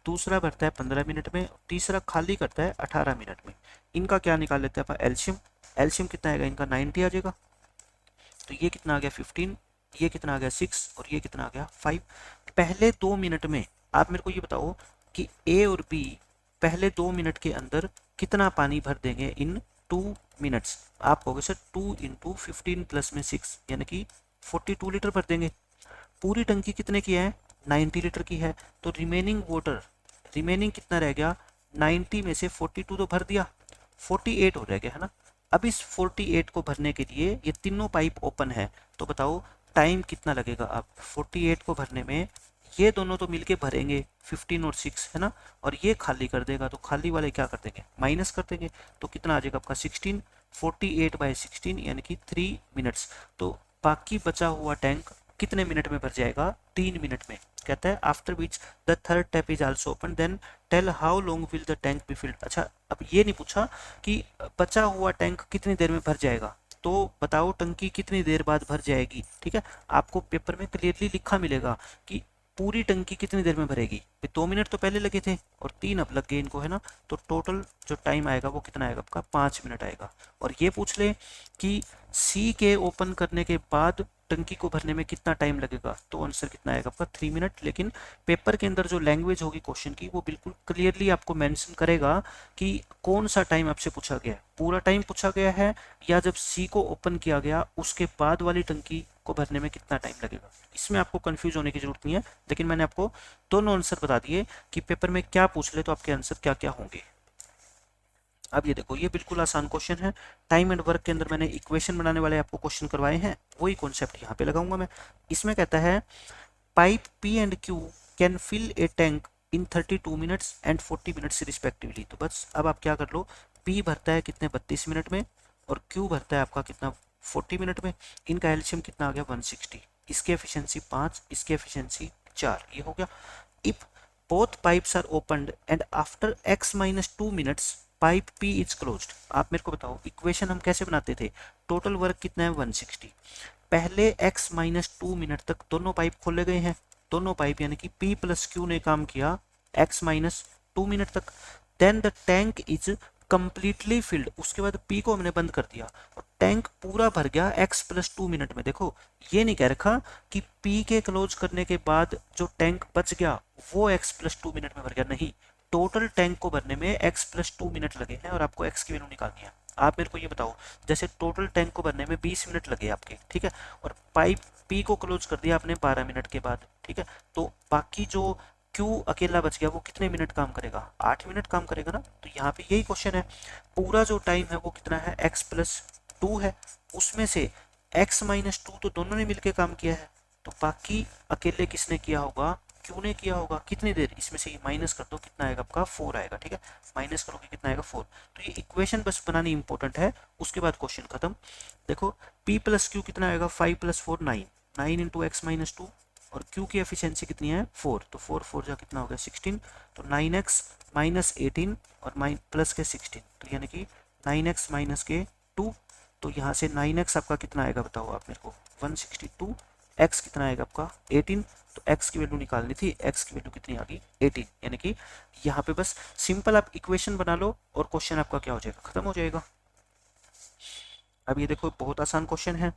दूसरा भरता है 15 मिनट में, तीसरा खाली करता है 18 मिनट में। इनका क्या निकाल लेते हैं अपन एलसीएम, एलसीएम कितना आएगा इनका 90 आ जाएगा, तो ये कितना आ गया 15, ये कितना आ गया 6 और ये कितना आ गया 5। पहले 2 मिनट में आप मेरे को ये बताओ कि ए और बी पहले 2 मिनट के अंदर कितना पानी भर देंगे इन 2 मिनट्स। आप कहोगे सर 2 इंटू 15 प्लस में 6 यानी कि 42 लीटर भर देंगे। पूरी टंकी कितने की है 90 लीटर की है, तो रिमेनिंग कितना रह गया 90 में से 42 तो भर दिया 48 हो रह गया है ना, अब इस 48 को भरने के लिए ये तीनों पाइप ओपन है, तो बताओ टाइम कितना लगेगा। अब 48 को भरने में ये दोनों तो मिलके भरेंगे 15 और 6 है ना, और ये खाली कर देगा, तो खाली वाले क्या कर देंगे, माइनस कर देंगे, तो कितना आ जाएगा आपका 16, 48/16 यानी कि 3 मिनट्स। तो बाकी बचा हुआ टैंक कितने मिनट में भर जाएगा, 3 मिनट में। कहता है after which the third tap is also open then tell how long will the tank be filled. अच्छा, अब ये नहीं पूछा कि बचा हुआ टैंक कितनी देर में भर जाएगा, तो बताओ टंकी कितनी देर बाद भर जाएगी। ठीक है, आपको पेपर में क्लियरली लिखा मिलेगा कि पूरी टंकी कितनी देर में भरेगी। 2 मिनट तो पहले लगे थे और 3 अब लग गए इनको, है ना, तो टोटल जो टाइम आएगा वो कितना आएगा आपका, 5 मिनट आएगा। और ये पूछ ले कि सी के ओपन करने के बाद टंकी को भरने में कितना टाइम लगेगा, तो आंसर कितना आएगा आपका 3 मिनट। लेकिन पेपर के अंदर जो लैंग्वेज होगी क्वेश्चन की वो बिल्कुल क्लियरली आपको मेंशन करेगा कि कौन सा टाइम आपसे पूछा गया है, पूरा टाइम पूछा गया है या जब सी को ओपन किया गया उसके बाद वाली टंकी को भरने में कितना टाइम लगेगा। इसमें आपको कंफ्यूज होने की जरूरत नहीं है, लेकिन मैंने आपको दोनों आंसर बता दिए कि पेपर में क्या पूछ ले तो आपके आंसर क्या क्या होंगे। अब ये देखो, ये बिल्कुल आसान क्वेश्चन है। टाइम एंड वर्क के अंदर मैंने इक्वेशन बनाने वाले आपको क्वेश्चन करवाए हैं, वही कॉन्सेप्ट यहाँ पे लगाऊंगा मैं। इसमें कहता है pipe P and Q can fill a tank in 32 minutes and 40 minutes respectively. तो बस अब आप क्या कर लो, पी भरता है कितने 32 मिनट में और क्यू भरता है आपका कितना 40 मिनट में। इनका एलसीएम कितना आ गया 160, इसकी एफिशिएंसी 5, इसकी एफिशिएंसी 4, ये हो गया। If both pipes are opened and after x-2 minutes pipe P is closed. आप मेरे को बताओ इक्वेशन हम कैसे बनाते थे, टोटल वर्क कितना है 160, पहले x-2 मिनट तक दोनों पाइप खोले गए हैं, दोनों पाइप यानी कि P प्लस Q ने काम किया x-2 मिनट तक, then the tank is completely filled, उसके बाद P को हमने बंद कर दिया और टैंक पूरा भर गया x+2 मिनट में। देखो ये नहीं कह रखा कि P के क्लोज करने के बाद जो टैंक बच गया वो x+2 मिनट में भर गया, नहीं, टोटल टैंक को भरने में x+2 मिनट लगे हैं और आपको x की वैल्यू निकालनी है। आप मेरे को ये बताओ, जैसे टोटल टैंक को भरने में 20 मिनट लगे आपके, ठीक है, और पाइप P को क्लोज कर दिया आपने 12 मिनट के बाद, ठीक है, तो बाकी जो Q अकेला बच गया वो कितने मिनट काम करेगा, 8 मिनट काम करेगा ना। तो यहाँ पे यही क्वेश्चन है, पूरा जो टाइम है वो कितना है x+2 है, उसमें से x-2 तो दोनों ने मिलकर काम किया है, तो बाकी अकेले किसने किया होगा, Q ने किया होगा। कितनी देर, इसमें से ये माइनस कर दो, कितना आएगा आपका 4 आएगा, ठीक है, माइनस करोगे कितना आएगा 4। तो ये इक्वेशन बस बनानी इंपॉर्टेंट है, उसके बाद क्वेश्चन खत्म। देखो P प्लस Q कितना आएगा, 5 + 4 9, 9 इंटू x-2 और Q की एफिशिएंसी कितनी है 4, तो 4 4 जा कितना हो गया 16, तो 9x - 18 और प्लस के 16, तो यानी कि 9x - के 2, तो यहाँ से 9x आपका कितना आएगा बताओ आप मेरे को 162, x कितना आएगा आपका 18, तो x की वैल्यू निकालनी थी, x की वैल्यू कितनी आ गई 18, यानी कि यहाँ पे बस सिंपल आप इक्वेशन बना लो और क्वेश्चन आपका क्या हो जाएगा, खत्म हो जाएगा। अब ये देखो बहुत आसान क्वेश्चन है,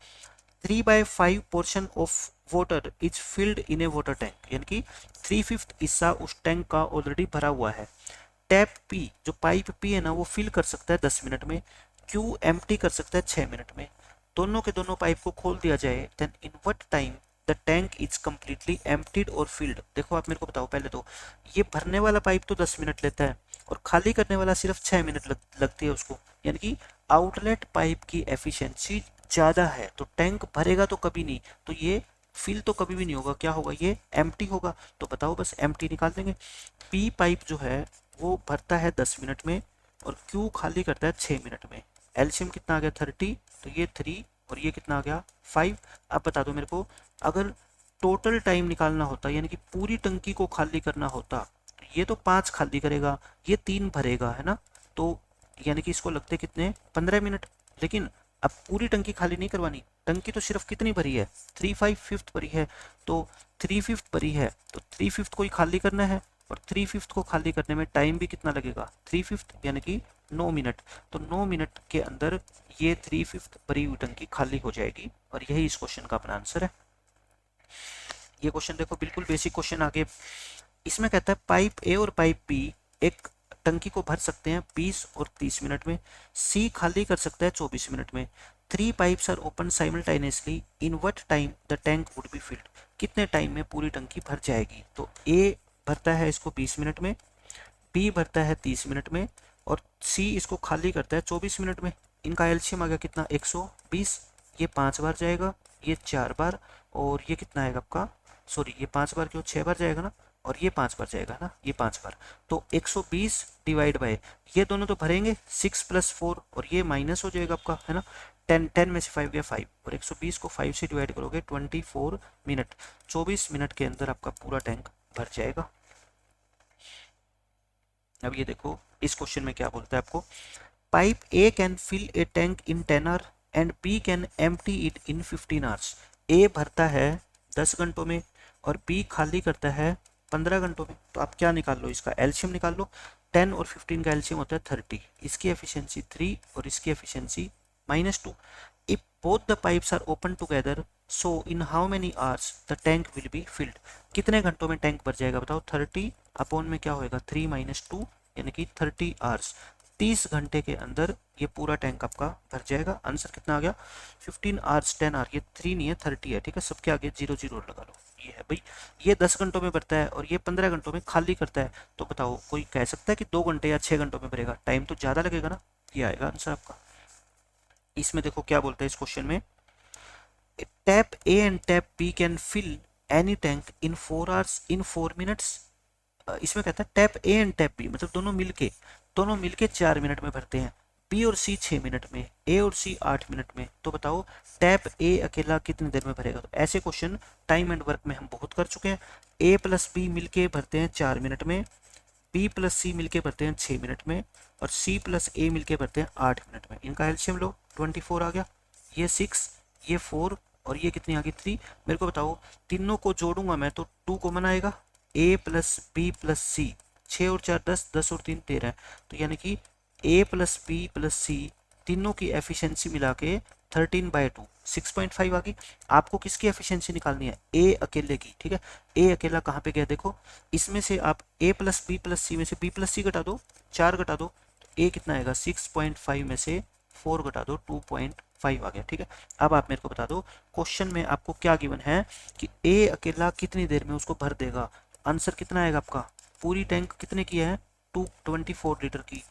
3/5 portion of water is filled in A water tank, यानी कि 3/5 हिस्सा उस टैंक का ऑलरेडी भरा हुआ है। टैप पी, जो पाइप पी है ना, वो फिल कर सकता है 10 मिनट में, क्यू एम्प्टी कर सकता है 6 मिनट में। दोनों के दोनों पाइप को खोल दिया जाए, then in what time the tank is completely emptied और फिल्ड। देखो आप मेरे को बताओ, पहले तो ये भरने वाला पाइप तो 10 मिनट लेता है और खाली करने वाला सिर्फ 6 मिनट लगती है उसको, यानी कि आउटलेट पाइप की एफिशिएंसी ज़्यादा है, तो टैंक भरेगा तो कभी नहीं, तो ये फिल तो कभी भी नहीं होगा, क्या होगा ये एम्प्टी होगा। तो बताओ बस एम्प्टी निकाल देंगे। पी पाइप जो है वो भरता है 10 मिनट में और क्यू खाली करता है 6 मिनट में। एलसीएम कितना आ गया 30, तो ये 3 और ये कितना आ गया 5। अब बता दो मेरे को, अगर टोटल टाइम निकालना होता यानी कि पूरी टंकी को खाली करना होता, तो ये तो 5 खाली करेगा, ये 3 भरेगा, है ना, तो यानी कि इसको लगते कितने 15 मिनट। लेकिन अब पूरी टंकी खाली नहीं करवानी, टंकी तो सिर्फ कितनी भरी है 3/5 भरी है, तो 3/5 भरी है तो 3/5 को ही खाली करना है और 3/5 को खाली करने में टाइम भी कितना लगेगा 3/5 यानी कि 9 मिनट। तो 9 मिनट के अंदर ये 3/5 भरी हुई टंकी खाली हो जाएगी और यही इस क्वेश्चन का अपना आंसर है। ये क्वेश्चन देखो बिल्कुल बेसिक क्वेश्चन आगे, इसमें कहता है पाइप ए और पाइप बी एक टंकी को भर सकते हैं 20 और 30 मिनट में, सी खाली कर सकता है 24 मिनट में। 3 pipes are open simultaneously, in what time the tank would be filled, कितने टाइम में पूरी टंकी भर जाएगी। तो ए भरता है इसको 20 मिनट में, बी भरता है 30 मिनट में और सी इसको खाली करता है 24 मिनट में। इनका एलसीएम आ गया कितना 120, ये 5 बार जाएगा, ये 4 बार, और ये कितना आएगा आपका, सॉरी ये 5 बार क्यों, 6 बार जाएगा ना, और ये 5 बार जाएगा ना, ये 5 बार। तो 120 डिवाइड बाय, ये दोनों तो भरेंगे 6 + 4, और ये माइनस हो जाएगा आपका, है ना, 10 में से 5 गया 5, और 120 को 5 से डिवाइड करोगे 24 मिनट, 24 मिनट के अंदर आपका पूरा टैंक भर जाएगा। अब ये देखो इस क्वेश्चन में क्या बोलता है आपको, pipe A can fill a tank in 10 hour and B can empty it in 15 hours. A भरता है 10 घंटों में और बी खाली करता है 15 घंटों में। तो आप क्या निकाल लो, इसका एलसीएम निकाल लो। 10 और 15 का एलसीएम होता है 30, इसकी एफिशिएंसी 3 और इसकी efficiency -2। If both the pipes are open together, so in how many hours the tank will be filled. कितने घंटों में टैंक भर जाएगा बताओ, 30 अपॉन में क्या होएगा 3 - 2 यानी कि 30 आवर्स, 30 घंटे के अंदर ये पूरा टैंक आपका भर जाएगा। आंसर कितना आ गया 15 आवर्स 10 आवर, ये 3 नहीं है 30 है, ठीक है, सबके आगे 0 0 लगा लो। ये है भाई, ये 10 घंटों में भरता है और ये 15 घंटों में खाली करता है। तो बताओ कोई कह सकता है कि 2 घंटे या 6 घंटों में भरेगा, टाइम तो ज़्यादा लगेगा ना। ये आएगा आंसर आपका। इसमें देखो क्या बोलता है इस क्वेश्चन में, tap A and tap B can fill any tank in 4 hours in 4 minutes. इसमें कहता है tap A and tap B, मतलब दोनों मिलके 4 मिनट में भरते हैं, बी और सी 6 मिनट में, ए और सी 8 मिनट में। तो बताओ टैप ए अकेला कितनी देर में भरेगा। तो ऐसे क्वेश्चन टाइम एंड वर्क में हम बहुत कर चुके हैं। ए प्लस बी मिलके भरते हैं 4 मिनट में, बी प्लस सी मिलके भरते हैं 6 मिनट में, और सी प्लस ए मिलके भरते हैं 8 मिनट में। इनका एलसीएम लो, 24 आ गया, ये 6, ये 4 और ये कितनी आ गई 3। मेरे को बताओ तीनों को जोड़ूंगा मैं तो 2 कॉमन आएगा, ए प्लस बी प्लस सी, 6 और 4 10, 10 और 3 13, तो यानी कि ए प्लस बी प्लस सी तीनों की एफिशिएंसी मिला के 13/2 6.5 आ गई। आपको किसकी एफिशिएंसी निकालनी है, ए अकेले की, ठीक है। ए अकेला कहाँ पे गया देखो, इसमें से आप ए प्लस बी प्लस सी में से बी प्लस सी घटा दो, 4 घटा दो, तो ए कितना आएगा 6.5 में से 4 घटा दो 2.5 आ गया, ठीक है। अब आप मेरे को बता दो क्वेश्चन में आपको क्या गिवन है कि ए अकेला कितनी देर में उसको भर देगा। आंसर कितना आएगा आपका, पूरी टैंक कितने की है 224 लीटर की,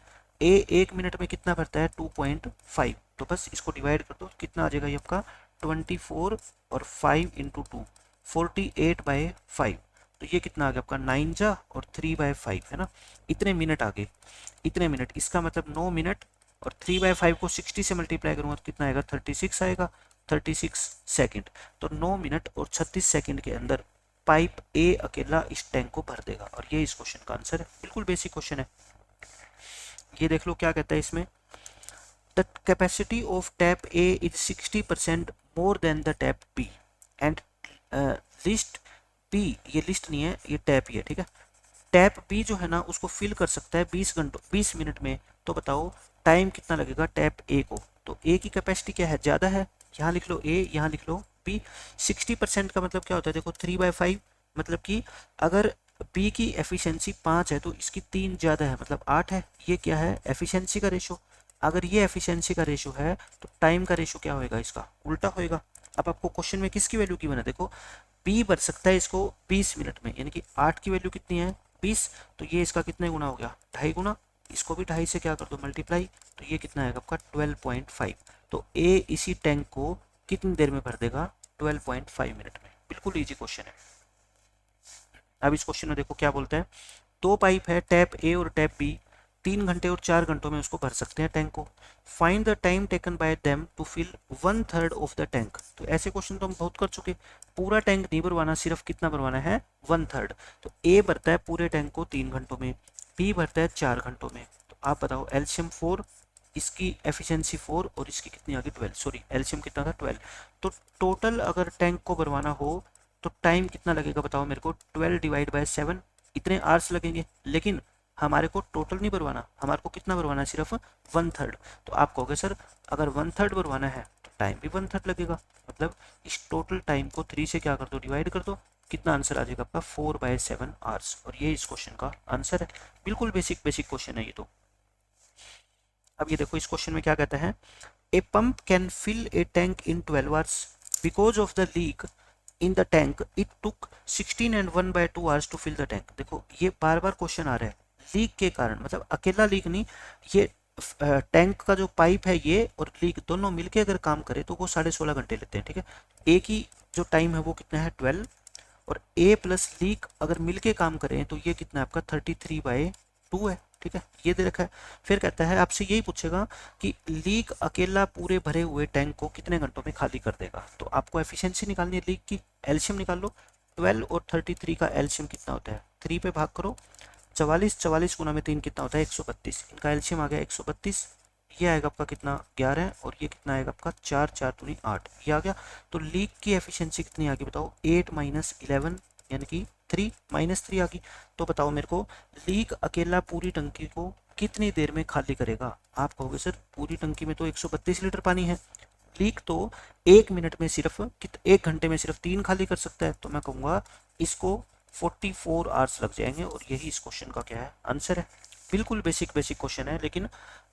ए 1 मिनट में कितना भरता है 2.5, तो बस इसको डिवाइड कर दो, कितना आ जाएगा ये आपका 24 और 5 × 2 48/5। तो ये कितना आ गया आपका 9 जा और 3/5 है ना, इतने मिनट आ गए, इतने मिनट, इसका मतलब 9 मिनट, और 3/5 को 60 से मल्टीप्लाई करूंगा तो कितना आएगा 36 आएगा, 36 सेकंड। तो 9 मिनट और 36 सेकंड के अंदर पाइप ए अकेला इस टैंक को भर देगा, और ये इस क्वेश्चन का आंसर है। बिल्कुल बेसिक क्वेश्चन है। ये देख लो क्या कहता है इसमें, the capacity of tap A is 60% more than the tap B and list B, ये लिस्ट नहीं है ये टैप ही है, ठीक है। टैप बी जो है ना उसको फिल कर सकता है 20 मिनट में। तो बताओ टाइम कितना लगेगा टैप ए को। तो ए की कैपेसिटी क्या है, ज़्यादा है, यहाँ लिख लो ए, यहाँ लिख लो बी। 60% का मतलब क्या होता है देखो 3/5, मतलब कि अगर बी की एफिशिएंसी 5 है तो इसकी 3 ज़्यादा है, मतलब 8 है। ये क्या है एफिशिएंसी का रेशो, अगर ये एफिशिएंसी का रेशो है तो टाइम का रेशो क्या होएगा, इसका उल्टा होएगा। अब आपको क्वेश्चन में किसकी वैल्यू की बना, देखो बी भर सकता है इसको 20 मिनट में, यानी कि 8 की वैल्यू कितनी है 20, तो ये इसका कितने गुना हो गया 2.5 गुना, इसको भी 2.5 से क्या कर दो मल्टीप्लाई, तो ये कितना आएगा आपका 12.5। तो ए इसी टैंक को कितनी देर में भर देगा 12.5 मिनट में। बिल्कुल ईजी क्वेश्चन है। अब इस क्वेश्चन में देखो क्या बोलता है, 2 पाइप है टैप ए और टैप बी, 3 घंटे और 4 घंटों में उसको भर सकते हैं टैंक को। Find the time taken by them to fill 1/3 of the tank. तो ऐसे क्वेश्चन तो हम बहुत कर चुके, पूरा टैंक नहीं भरवाना, सिर्फ कितना भरवाना है 1/3। तो ए भरता है पूरे टैंक को 3 घंटों में, बी भरता है 4 घंटों में। तो आप बताओ एलसीएम 4, इसकी एफिशिएंसी 4 और इसकी कितनी आ गई 12, सॉरी एलसीएम कितना था 12। तो टोटल अगर टैंक को भरवाना हो तो टाइम कितना लगेगा बताओ मेरे को, 12 डिवाइड बाय 7, इतने आवर्स लगेंगे। लेकिन हमारे को टोटल नहीं भरवाना, हमारे को कितना भरवाना है सिर्फ 1/3। तो आप कहोगे सर अगर 1/3 भरवाना है तो टाइम भी 1/3 लगेगा, मतलब इस टोटल टाइम को 3 से क्या कर दो डिवाइड कर दो, कितना आंसर आ जाएगा आपका 4/7 आवर्स। और ये इस क्वेश्चन का आंसर है। बिल्कुल बेसिक क्वेश्चन है ये तो। अब ये देखो इस क्वेश्चन में क्या कहता है, a pump can fill a tank in 12 hours because of the leak in the tank it took 16 and 1/2 hours to fill the tank. देखो ये बार बार क्वेश्चन आ रहा है लीक के कारण, मतलब अकेला लीक नहीं, ये टैंक का जो पाइप है ये और लीक दोनों मिलके अगर काम करे तो वो 16.5 घंटे लेते हैं, ठीक है। ए की जो टाइम है वो कितना है 12, और ए प्लस लीक अगर मिलके काम करें तो ये कितना है आपका 33/2 है, ठीक है, ये दे रखा है। फिर कहता है आपसे यही पूछेगा कि लीक अकेला पूरे भरे हुए टैंक को कितने घंटों में खाली कर देगा। तो आपको एफिशिएंसी निकालनी है लीक की, एलसीएम निकाल लो। 12 और 33 का एलसीएम कितना होता है, 3 पे भाग करो, 44, 44 गुना में 3 कितना होता है 132, इनका एलसीएम आ गया 132। ये आएगा आपका कितना 11, और ये कितना आएगा आपका 4, 4 दूनी 8, ये आ गया। तो लीक की एफिशिएंसी कितनी आ गई बताओ, 8 माइनस 11 यानी कि 3, -3 आ गई। तो बताओ मेरे को लीक अकेला पूरी टंकी को कितनी देर में खाली करेगा। आप कहोगे सर पूरी टंकी में तो 132 लीटर पानी है, लीक तो 1 मिनट में सिर्फ 1 घंटे में सिर्फ 3 खाली कर सकता है। तो मैं कहूँगा इसको 44 आवर्स लग जाएंगे, और यही इस क्वेश्चन का क्या है आंसर है। बिल्कुल बेसिक बेसिक क्वेश्चन है, लेकिन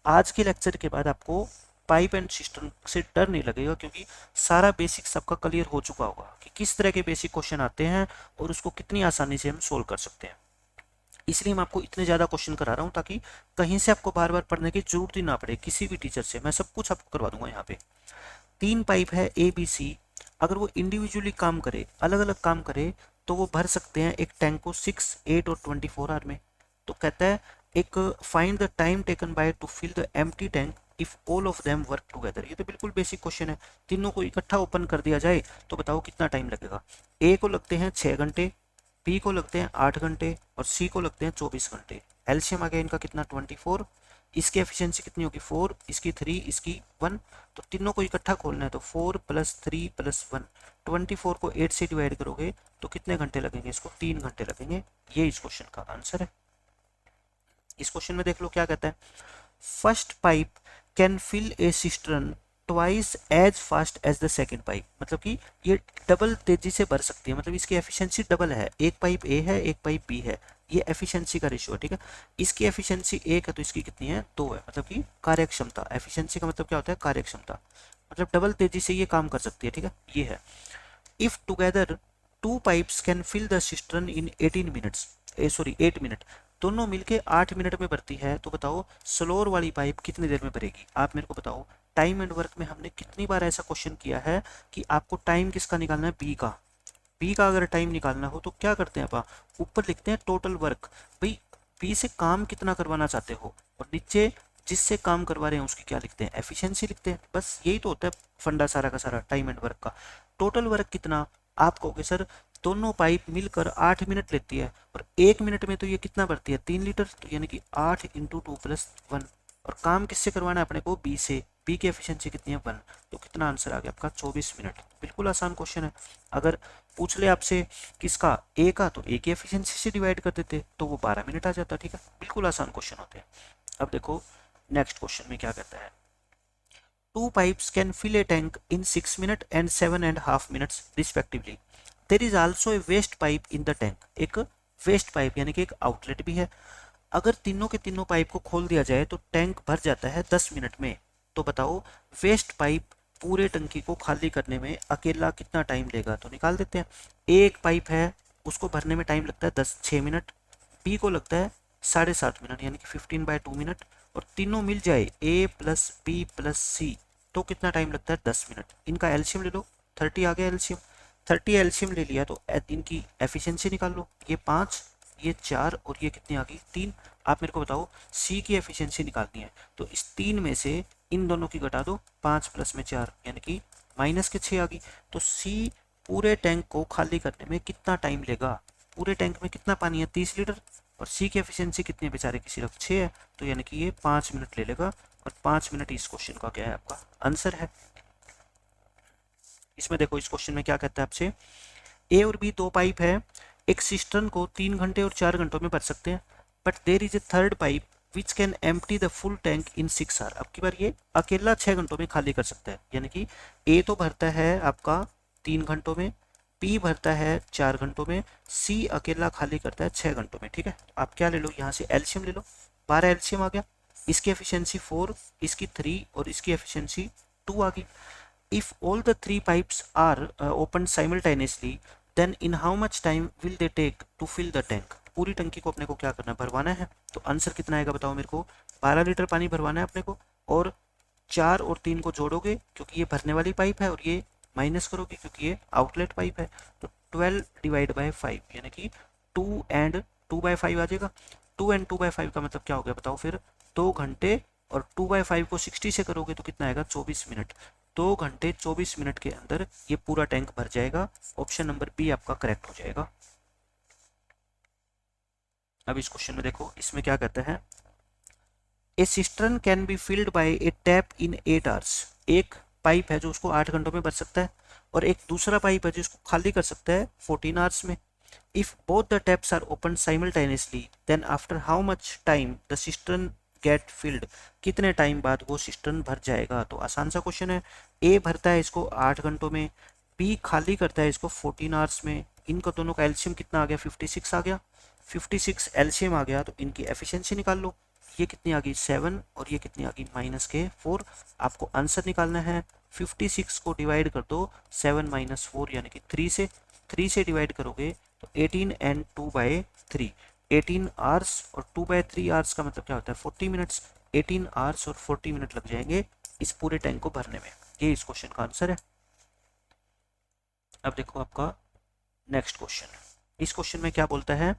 आज के लेक्चर के बाद आपको पाइप एंड सिस्टम से डर नहीं लगेगा, क्योंकि सारा बेसिक सबका क्लियर हो चुका होगा कि किस तरह के बेसिक क्वेश्चन आते हैं और उसको कितनी आसानी से हम सोल्व कर सकते हैं। इसलिए मैं आपको इतने ज़्यादा क्वेश्चन करा रहा हूँ ताकि कहीं से आपको बार बार पढ़ने की जरूरत ही ना पड़े, किसी भी टीचर से मैं सब कुछ आपको करवा दूंगा। यहाँ पे 3 पाइप है ए बी सी, अगर वो इंडिविजुअली काम करे, अलग अलग काम करे, तो वो भर सकते हैं एक टैंक को 6, 8 और 24 आवर में। तो कहता है एक find the time taken by to fill the empty tank if all of them work together. ये तो बिल्कुल बेसिक क्वेश्चन है, तीनों को इकट्ठा ओपन कर दिया जाए तो बताओ कितना टाइम लगेगा। ए को लगते हैं 6 घंटे, बी को लगते हैं 8 घंटे, और सी को लगते हैं 24 घंटे। एलसीएम आ गया इनका कितना 24, इसकी एफिशिएंसी कितनी होगी 4, इसकी 3, इसकी 1। तो तीनों को इकट्ठा खोलना है तो 4 + 3 + 1, 24 को 8 से डिवाइड करोगे तो कितने घंटे लगेंगे, इसको 3 घंटे लगेंगे। ये इस क्वेश्चन का आंसर है। इस क्वेश्चन में देख लो क्या कहता है, first pipe can fill a cistern twice as fast as the second pipe. मतलब कि ये डबल तेजी से भर सकती है, मतलब इसकी एफिशिएंसी डबल है। एक पाइप ए है, एक पाइप बी है, ये एफिशिएंसी का रेशियो है, ठीक है। इसकी एफिशिएंसी 1 है तो इसकी कितनी है 2 है, मतलब कि कार्यक्षमता। एफिशिएंसी का मतलब क्या होता है कार्यक्षमता, मतलब डबल तेजी से ये काम कर सकती है, ठीक है, ये है। If together 2 pipes can fill the cistern in 18 minutes, 8 minute, दोनों मिलके 8 मिनट में भरती है, तो बताओ स्लोअर वाली पाइप कितनी देर में भरेगी। आप मेरे को बताओ, टाइम एंड वर्क में हमने कितनी बार ऐसा क्वेश्चन किया है कि आपको टाइम किसका निकालना है, बी का। बी का अगर टाइम निकालना हो तो क्या करते हैं आप, ऊपर लिखते हैं टोटल वर्क, भाई बी से काम कितना करवाना चाहते हो, और नीचे जिससे काम करवा रहे हैं उसकी क्या लिखते हैं, एफिशिएंसी लिखते हैं। बस यही तो होता है फंडा सारा का सारा टाइम एंड वर्क का। टोटल वर्क कितना, आप कहोगे सर दोनों पाइप मिलकर 8 मिनट लेती है, और 1 मिनट में तो ये कितना भरती है 3 लीटर, तो यानी कि 8 × 2 + 1, और काम किससे करवाना है अपने को, बी से। बी की एफिशिएंसी कितनी है 1, तो कितना आंसर आ गया आपका 24 मिनट। बिल्कुल आसान क्वेश्चन है। अगर पूछ ले आपसे किसका, ए का, तो ए की एफिशिएंसी से डिवाइड कर देते तो वो 12 मिनट आ जाता, ठीक है। बिल्कुल आसान क्वेश्चन होते हैं। अब देखो नेक्स्ट क्वेश्चन में क्या कहता है, 2 pipes can fill a tank in 6 minutes and 7.5 minutes respectively. There is also a waste pipe in the tank. एक वेस्ट पाइप यानी कि एक आउटलेट भी है। अगर तीनों के तीनों पाइप को खोल दिया जाए तो टैंक भर जाता है 10 मिनट में। तो बताओ वेस्ट पाइप पूरे टंकी को खाली करने में अकेला कितना टाइम लेगा। तो निकाल देते हैं। एक पाइप है उसको भरने में टाइम लगता है 6 मिनट, बी को लगता है 7.5 मिनट यानी कि 15/2 मिनट, और तीनों मिल जाए ए प्लस बी प्लस सी तो कितना टाइम लगता है 10 मिनट। इनका एलसीएम ले लो, 30 आ गया एलसीएम। 30 एलसीएम ले लिया तो इनकी एफिशिएंसी निकाल लो, ये 5, ये 4 और ये कितनी आ गई 3। आप मेरे को बताओ सी की एफिशिएंसी निकालनी है, तो इस 3 में से इन दोनों की घटा दो, 5 + में 4 यानी कि -6 आ गई। तो सी पूरे टैंक को खाली करने में कितना टाइम लेगा। पूरे टैंक में कितना पानी है 30 लीटर, और सी की एफिशिएंसी कितनी है बेचारे की सिर्फ 6 है, तो यानी कि ये 5 मिनट ले लेगा, और 5 मिनट इस क्वेश्चन का क्या है आपका आंसर है। इसमें देखो इस क्वेश्चन में क्या कहता है आपसे, ए और बी 2 पाइप है, एक सिस्टर्न को 3 घंटे और 4 घंटों में भर सकते हैं, but there is a third pipe which can empty the full tank in 6 hour. अब की बार ये अकेला 6 घंटों में खाली कर सकता है, यानी कि ए तो भरता है आपका 3 घंटों में, बी भरता है 4 घंटों में, सी अकेला खाली करता है 6 घंटों में, ठीक है। तो आप क्या ले लो यहाँ से एलसीएम ले लो, 12 एलसीएम आ गया, इसकी एफिशिएंसी 4, इसकी 3 और इसकी एफिशिएंसी 2 आ गई। If all the 3 pipes are open simultaneously then in how much time will they take to fill the tank. पूरी टंकी को अपने को क्या करना है भरवाना है, तो आंसर कितना आएगा बताओ मेरे को 12 लीटर पानी भरवाना है अपने को, और 4 और 3 को जोड़ोगे क्योंकि ये भरने वाली पाइप है, और ये माइनस करोगे क्योंकि ये आउटलेट पाइप है, तो 12 डिवाइड बाय 5 यानी कि 2 एंड 2/5 आ जाएगा। 2 एंड 2/5 का मतलब क्या हो गया बताओ फिर, 2 घंटे, और 2/5 को 60 से करोगे तो कितना आएगा, 24 मिनट। 2 घंटे 24 मिनट के अंदर ये पूरा टैंक भर जाएगा। ऑप्शन नंबर बी आपका करेक्ट हो जाएगा। अब इस क्वेश्चन में देखो, इसमें क्या कहता है, a cistern can be filled by a tap in 8 hours. एक पाइप है जो उसको 8 घंटों में भर सकता है, और एक दूसरा पाइप है जो उसको खाली कर सकता है 14 आवर्स में। If both the taps are open simultaneously then after how much time the cistern get filled. कितने टाइम बाद वो सिस्टर्न भर जाएगा। तो आसान सा क्वेश्चन है, ए भरता है इसको 8 घंटों में, बी खाली करता है इसको 14 आवर्स में। इनका दोनों का एलसीएम कितना आ गया, 56 आ गया। 56 एलसीएम आ गया तो इनकी एफिशिएंसी निकाल लो। ये कितनी आ गई 7, और ये कितनी आ गई -4। आपको आंसर निकालना है, 56 को डिवाइड कर दो 7 - 4 यानी कि 3 से डिवाइड करोगे तो 18 एंड 2/3, 18 आवर्स और 2/3 आवर्स का मतलब क्या होता है 40 मिनट्स। 18 आवर्स और 40 मिनट लग जाएंगे इस पूरे टैंक को भरने में। ये इस क्वेश्चन का आंसर है। अब देखो आपका नेक्स्ट क्वेश्चन। इस क्वेश्चन में क्या बोलता है,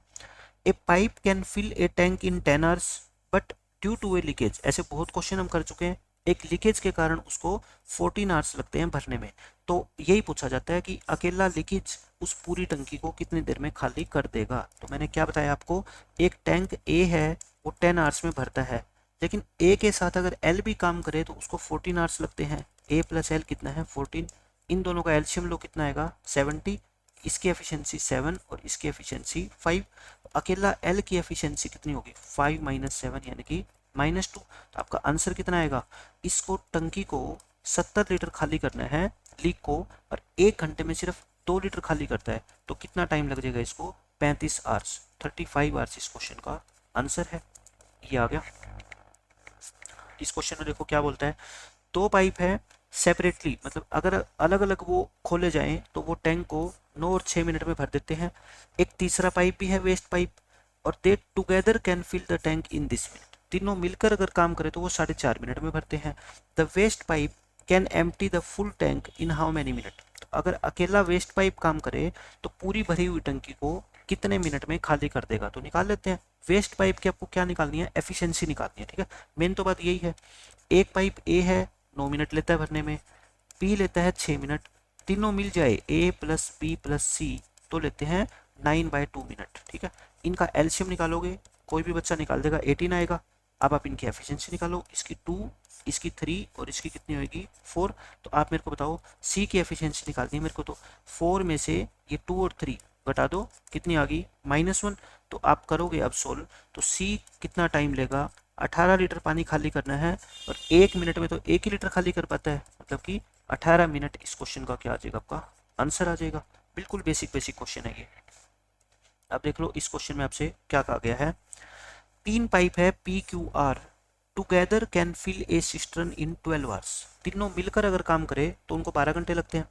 a pipe can fill a tank in 10 hours but due to a leakage. ऐसे बहुत क्वेश्चन हम कर चुके हैं, एक लीकेज के कारण उसको 14 आवर्स लगते हैं भरने में। तो यही पूछा जाता है कि अकेला लीकेज उस पूरी टंकी को कितनी देर में खाली कर देगा। तो मैंने क्या बताया आपको, एक टैंक ए है वो 10 आवर्स में भरता है, लेकिन ए के साथ अगर एल भी काम करे तो उसको 14 आवर्स लगते हैं। ए प्लस एल कितना है 14, इन दोनों का एलसीएम लो कितना आएगा 70। इसकी एफिशिएंसी 7 और इसकी एफिशिएंसी 5। अकेला एल की एफिशिएंसी कितनी होगी 5 - 7 यानी कि -2। तो आपका आंसर कितना आएगा, इसको टंकी को 70 लीटर खाली करना है लीक को, और 1 घंटे में सिर्फ 2 लीटर खाली करता है, तो कितना टाइम लग जाएगा इसको 35 आवर्स, 35 आवर्स इस क्वेश्चन का आंसर है। ये आ गया। इस क्वेश्चन में देखो क्या बोलता है, दो पाइप है सेपरेटली, मतलब अगर अलग अलग वो खोले जाएं तो वो टैंक को 9 और 6 मिनट में भर देते हैं। एक तीसरा पाइप भी है वेस्ट पाइप, और they together can fill the tank in this minute. तीनों मिलकर अगर काम करे तो वो 4.5 मिनट में भरते हैं। The waste pipe can empty the full tank in how many minute. तो अगर अकेला वेस्ट पाइप काम करे तो पूरी भरी हुई टंकी को कितने मिनट में खाली कर देगा। तो निकाल लेते हैं, वेस्ट पाइप की आपको क्या निकालनी है, एफिशिएंसी निकालनी है। ठीक है, मेन तो बात यही है। एक पाइप ए है 9 मिनट लेता है भरने में, बी लेता है 6 मिनट, तीनों मिल जाए ए प्लस बी प्लस सी तो लेते हैं 9/2 मिनट। ठीक है, इनका एलसीएम निकालोगे, कोई भी बच्चा निकाल देगा 18 आएगा। अब आप इनकी एफिशिएंसी निकालो, इसकी 2, इसकी 3 और इसकी कितनी होगी 4। तो आप मेरे को बताओ सी की एफिशिएंसी निकालनी है मेरे को, तो 4 में से ये 2 और 3 घटा दो, कितनी आ गई -1। तो आप करोगे अब सोल्व, तो सी कितना टाइम लेगा, 18 लीटर पानी खाली करना है, और 1 मिनट में तो 1 ही लीटर खाली कर पाता है, मतलब कि 18 मिनट इस क्वेश्चन का क्या आ जाएगा, आपका आंसर आ जाएगा। बिल्कुल बेसिक क्वेश्चन है ये। अब देख लो इस क्वेश्चन में आपसे क्या कहा गया है, 3 पाइप है PQR together can fill a cistern in 12 hours. तीनों मिलकर अगर काम करे तो उनको 12 घंटे लगते हैं।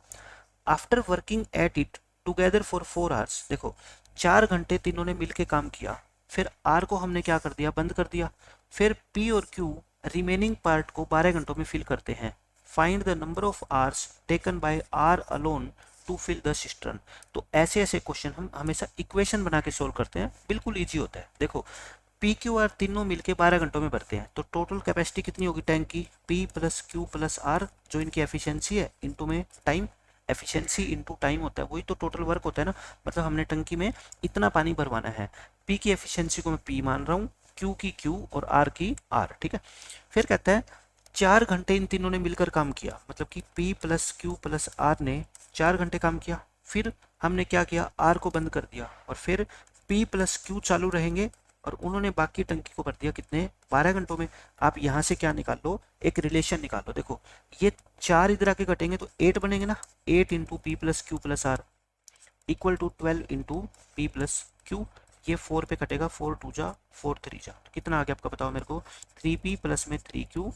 After working at it together for 4 hours, देखो 4 घंटे तीनों ने मिलकर काम किया, फिर आर को हमने क्या कर दिया, बंद कर दिया। फिर पी और क्यू रिमेनिंग पार्ट को 12 घंटों में फिल करते हैं। Find the number of hours taken by R alone to fill the cistern. तो ऐसे ऐसे क्वेश्चन हम हमेशा इक्वेशन बना के सोल्व करते हैं, बिल्कुल ईजी होता है। देखो पी क्यू आर तीनों मिलके 12 घंटों में भरते हैं, तो टोटल कैपेसिटी कितनी होगी टैंक की, P plus Q plus R, जो इनकी एफिशिएंसी है इनटू में टाइम, एफिशिएंसी इनटू टाइम होता है, वही तो टोटल वर्क होता है ना। मतलब हमने टंकी में इतना पानी भरवाना है, पी की एफिशिएंसी को मैं पी मान रहा हूँ, क्यू की क्यू और आर की आर। ठीक है, फिर कहता है 4 घंटे इन तीनों ने मिलकर काम किया, मतलब कि P plus Q plus R ने 4 घंटे काम किया। फिर हमने क्या किया, आर को बंद कर दिया, और फिर पी प्लस क्यू चालू रहेंगे, और उन्होंने बाकी टंकी को भर दिया कितने 12 घंटों में। आप यहाँ से क्या निकाल लो, एक रिलेशन निकाल लो। देखो ये 4 इधर आके कटेंगे तो 8 बनेंगे ना, 8 into P plus Q plus R equal to 12 into P plus Q. ये 4 पे कटेगा, 4 2 जा 4 3 जा, तो कितना आ गया आपका बताओ मेरे को, 3p प्लस में 3q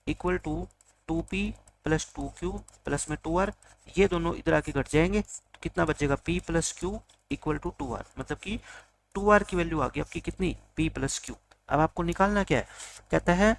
equal to 2p plus 2q plus में 2r। ये दोनों इधर आके घट जाएंगे तो कितना बचेगा, p plus Q equal to 2r, मतलब कि 2r की वैल्यू आ गई आपकी कितनी, p प्लस क्यू। अब आपको निकालना क्या है, कहता है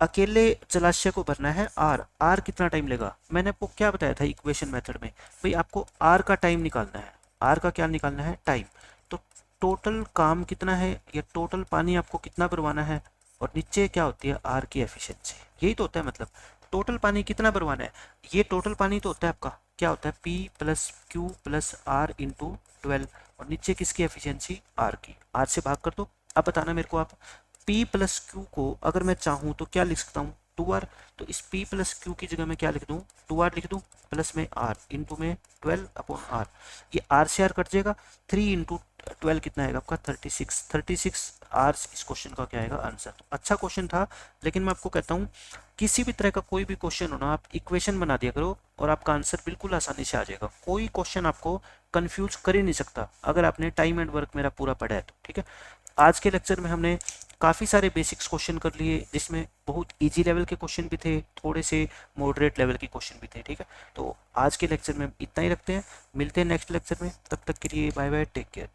अकेले जलाशय को भरना है आर, आर कितना टाइम लेगा, मैंने आपको क्या बताया था इक्वेशन मेथड में, भाई आपको आर का टाइम निकालना है, आर का क्या निकालना है, टाइम। तो टोटल काम कितना है या टोटल पानी आपको कितना भरवाना है, और नीचे क्या होती है आर की एफिशिएंसी, यही तो होता है मतलब टोटल पानी कितना भरवाना है। ये टोटल पानी तो होता है आपका क्या होता है P plus Q plus R into 12, और नीचे किसकी एफिशिएंसी, आर की, आर से भाग कर दो। अब बताना मेरे को आप, P प्लस क्यू को अगर मैं चाहूँ तो क्या लिख सकता हूँ, 2R, तो इस P प्लस क्यू की जगह मैं क्या लिख दूँ, 2R लिख दूँ, प्लस में R इंटू में 12 अपॉन R, ये R से R कट जाएगा, 3 इंटू 12 कितना आएगा आपका 36, 36 R इस क्वेश्चन का क्या आएगा आंसर। तो अच्छा क्वेश्चन था, लेकिन मैं आपको कहता हूँ किसी भी तरह का कोई भी क्वेश्चन हो ना, आप इक्वेशन बना दिया करो और आपका आंसर बिल्कुल आसानी से आ जाएगा। कोई क्वेश्चन आपको कंफ्यूज कर ही नहीं सकता अगर आपने टाइम एंड वर्क मेरा पूरा पढ़ा है तो, ठीक है। आज के लेक्चर में हमने काफ़ी सारे बेसिक्स क्वेश्चन कर लिए, जिसमें बहुत इजी लेवल के क्वेश्चन भी थे, थोड़े से मॉडरेट लेवल के क्वेश्चन भी थे, ठीक है। तो आज के लेक्चर में इतना ही रखते हैं, मिलते हैं नेक्स्ट लेक्चर में, तब तक के लिए बाय बाय, टेक केयर।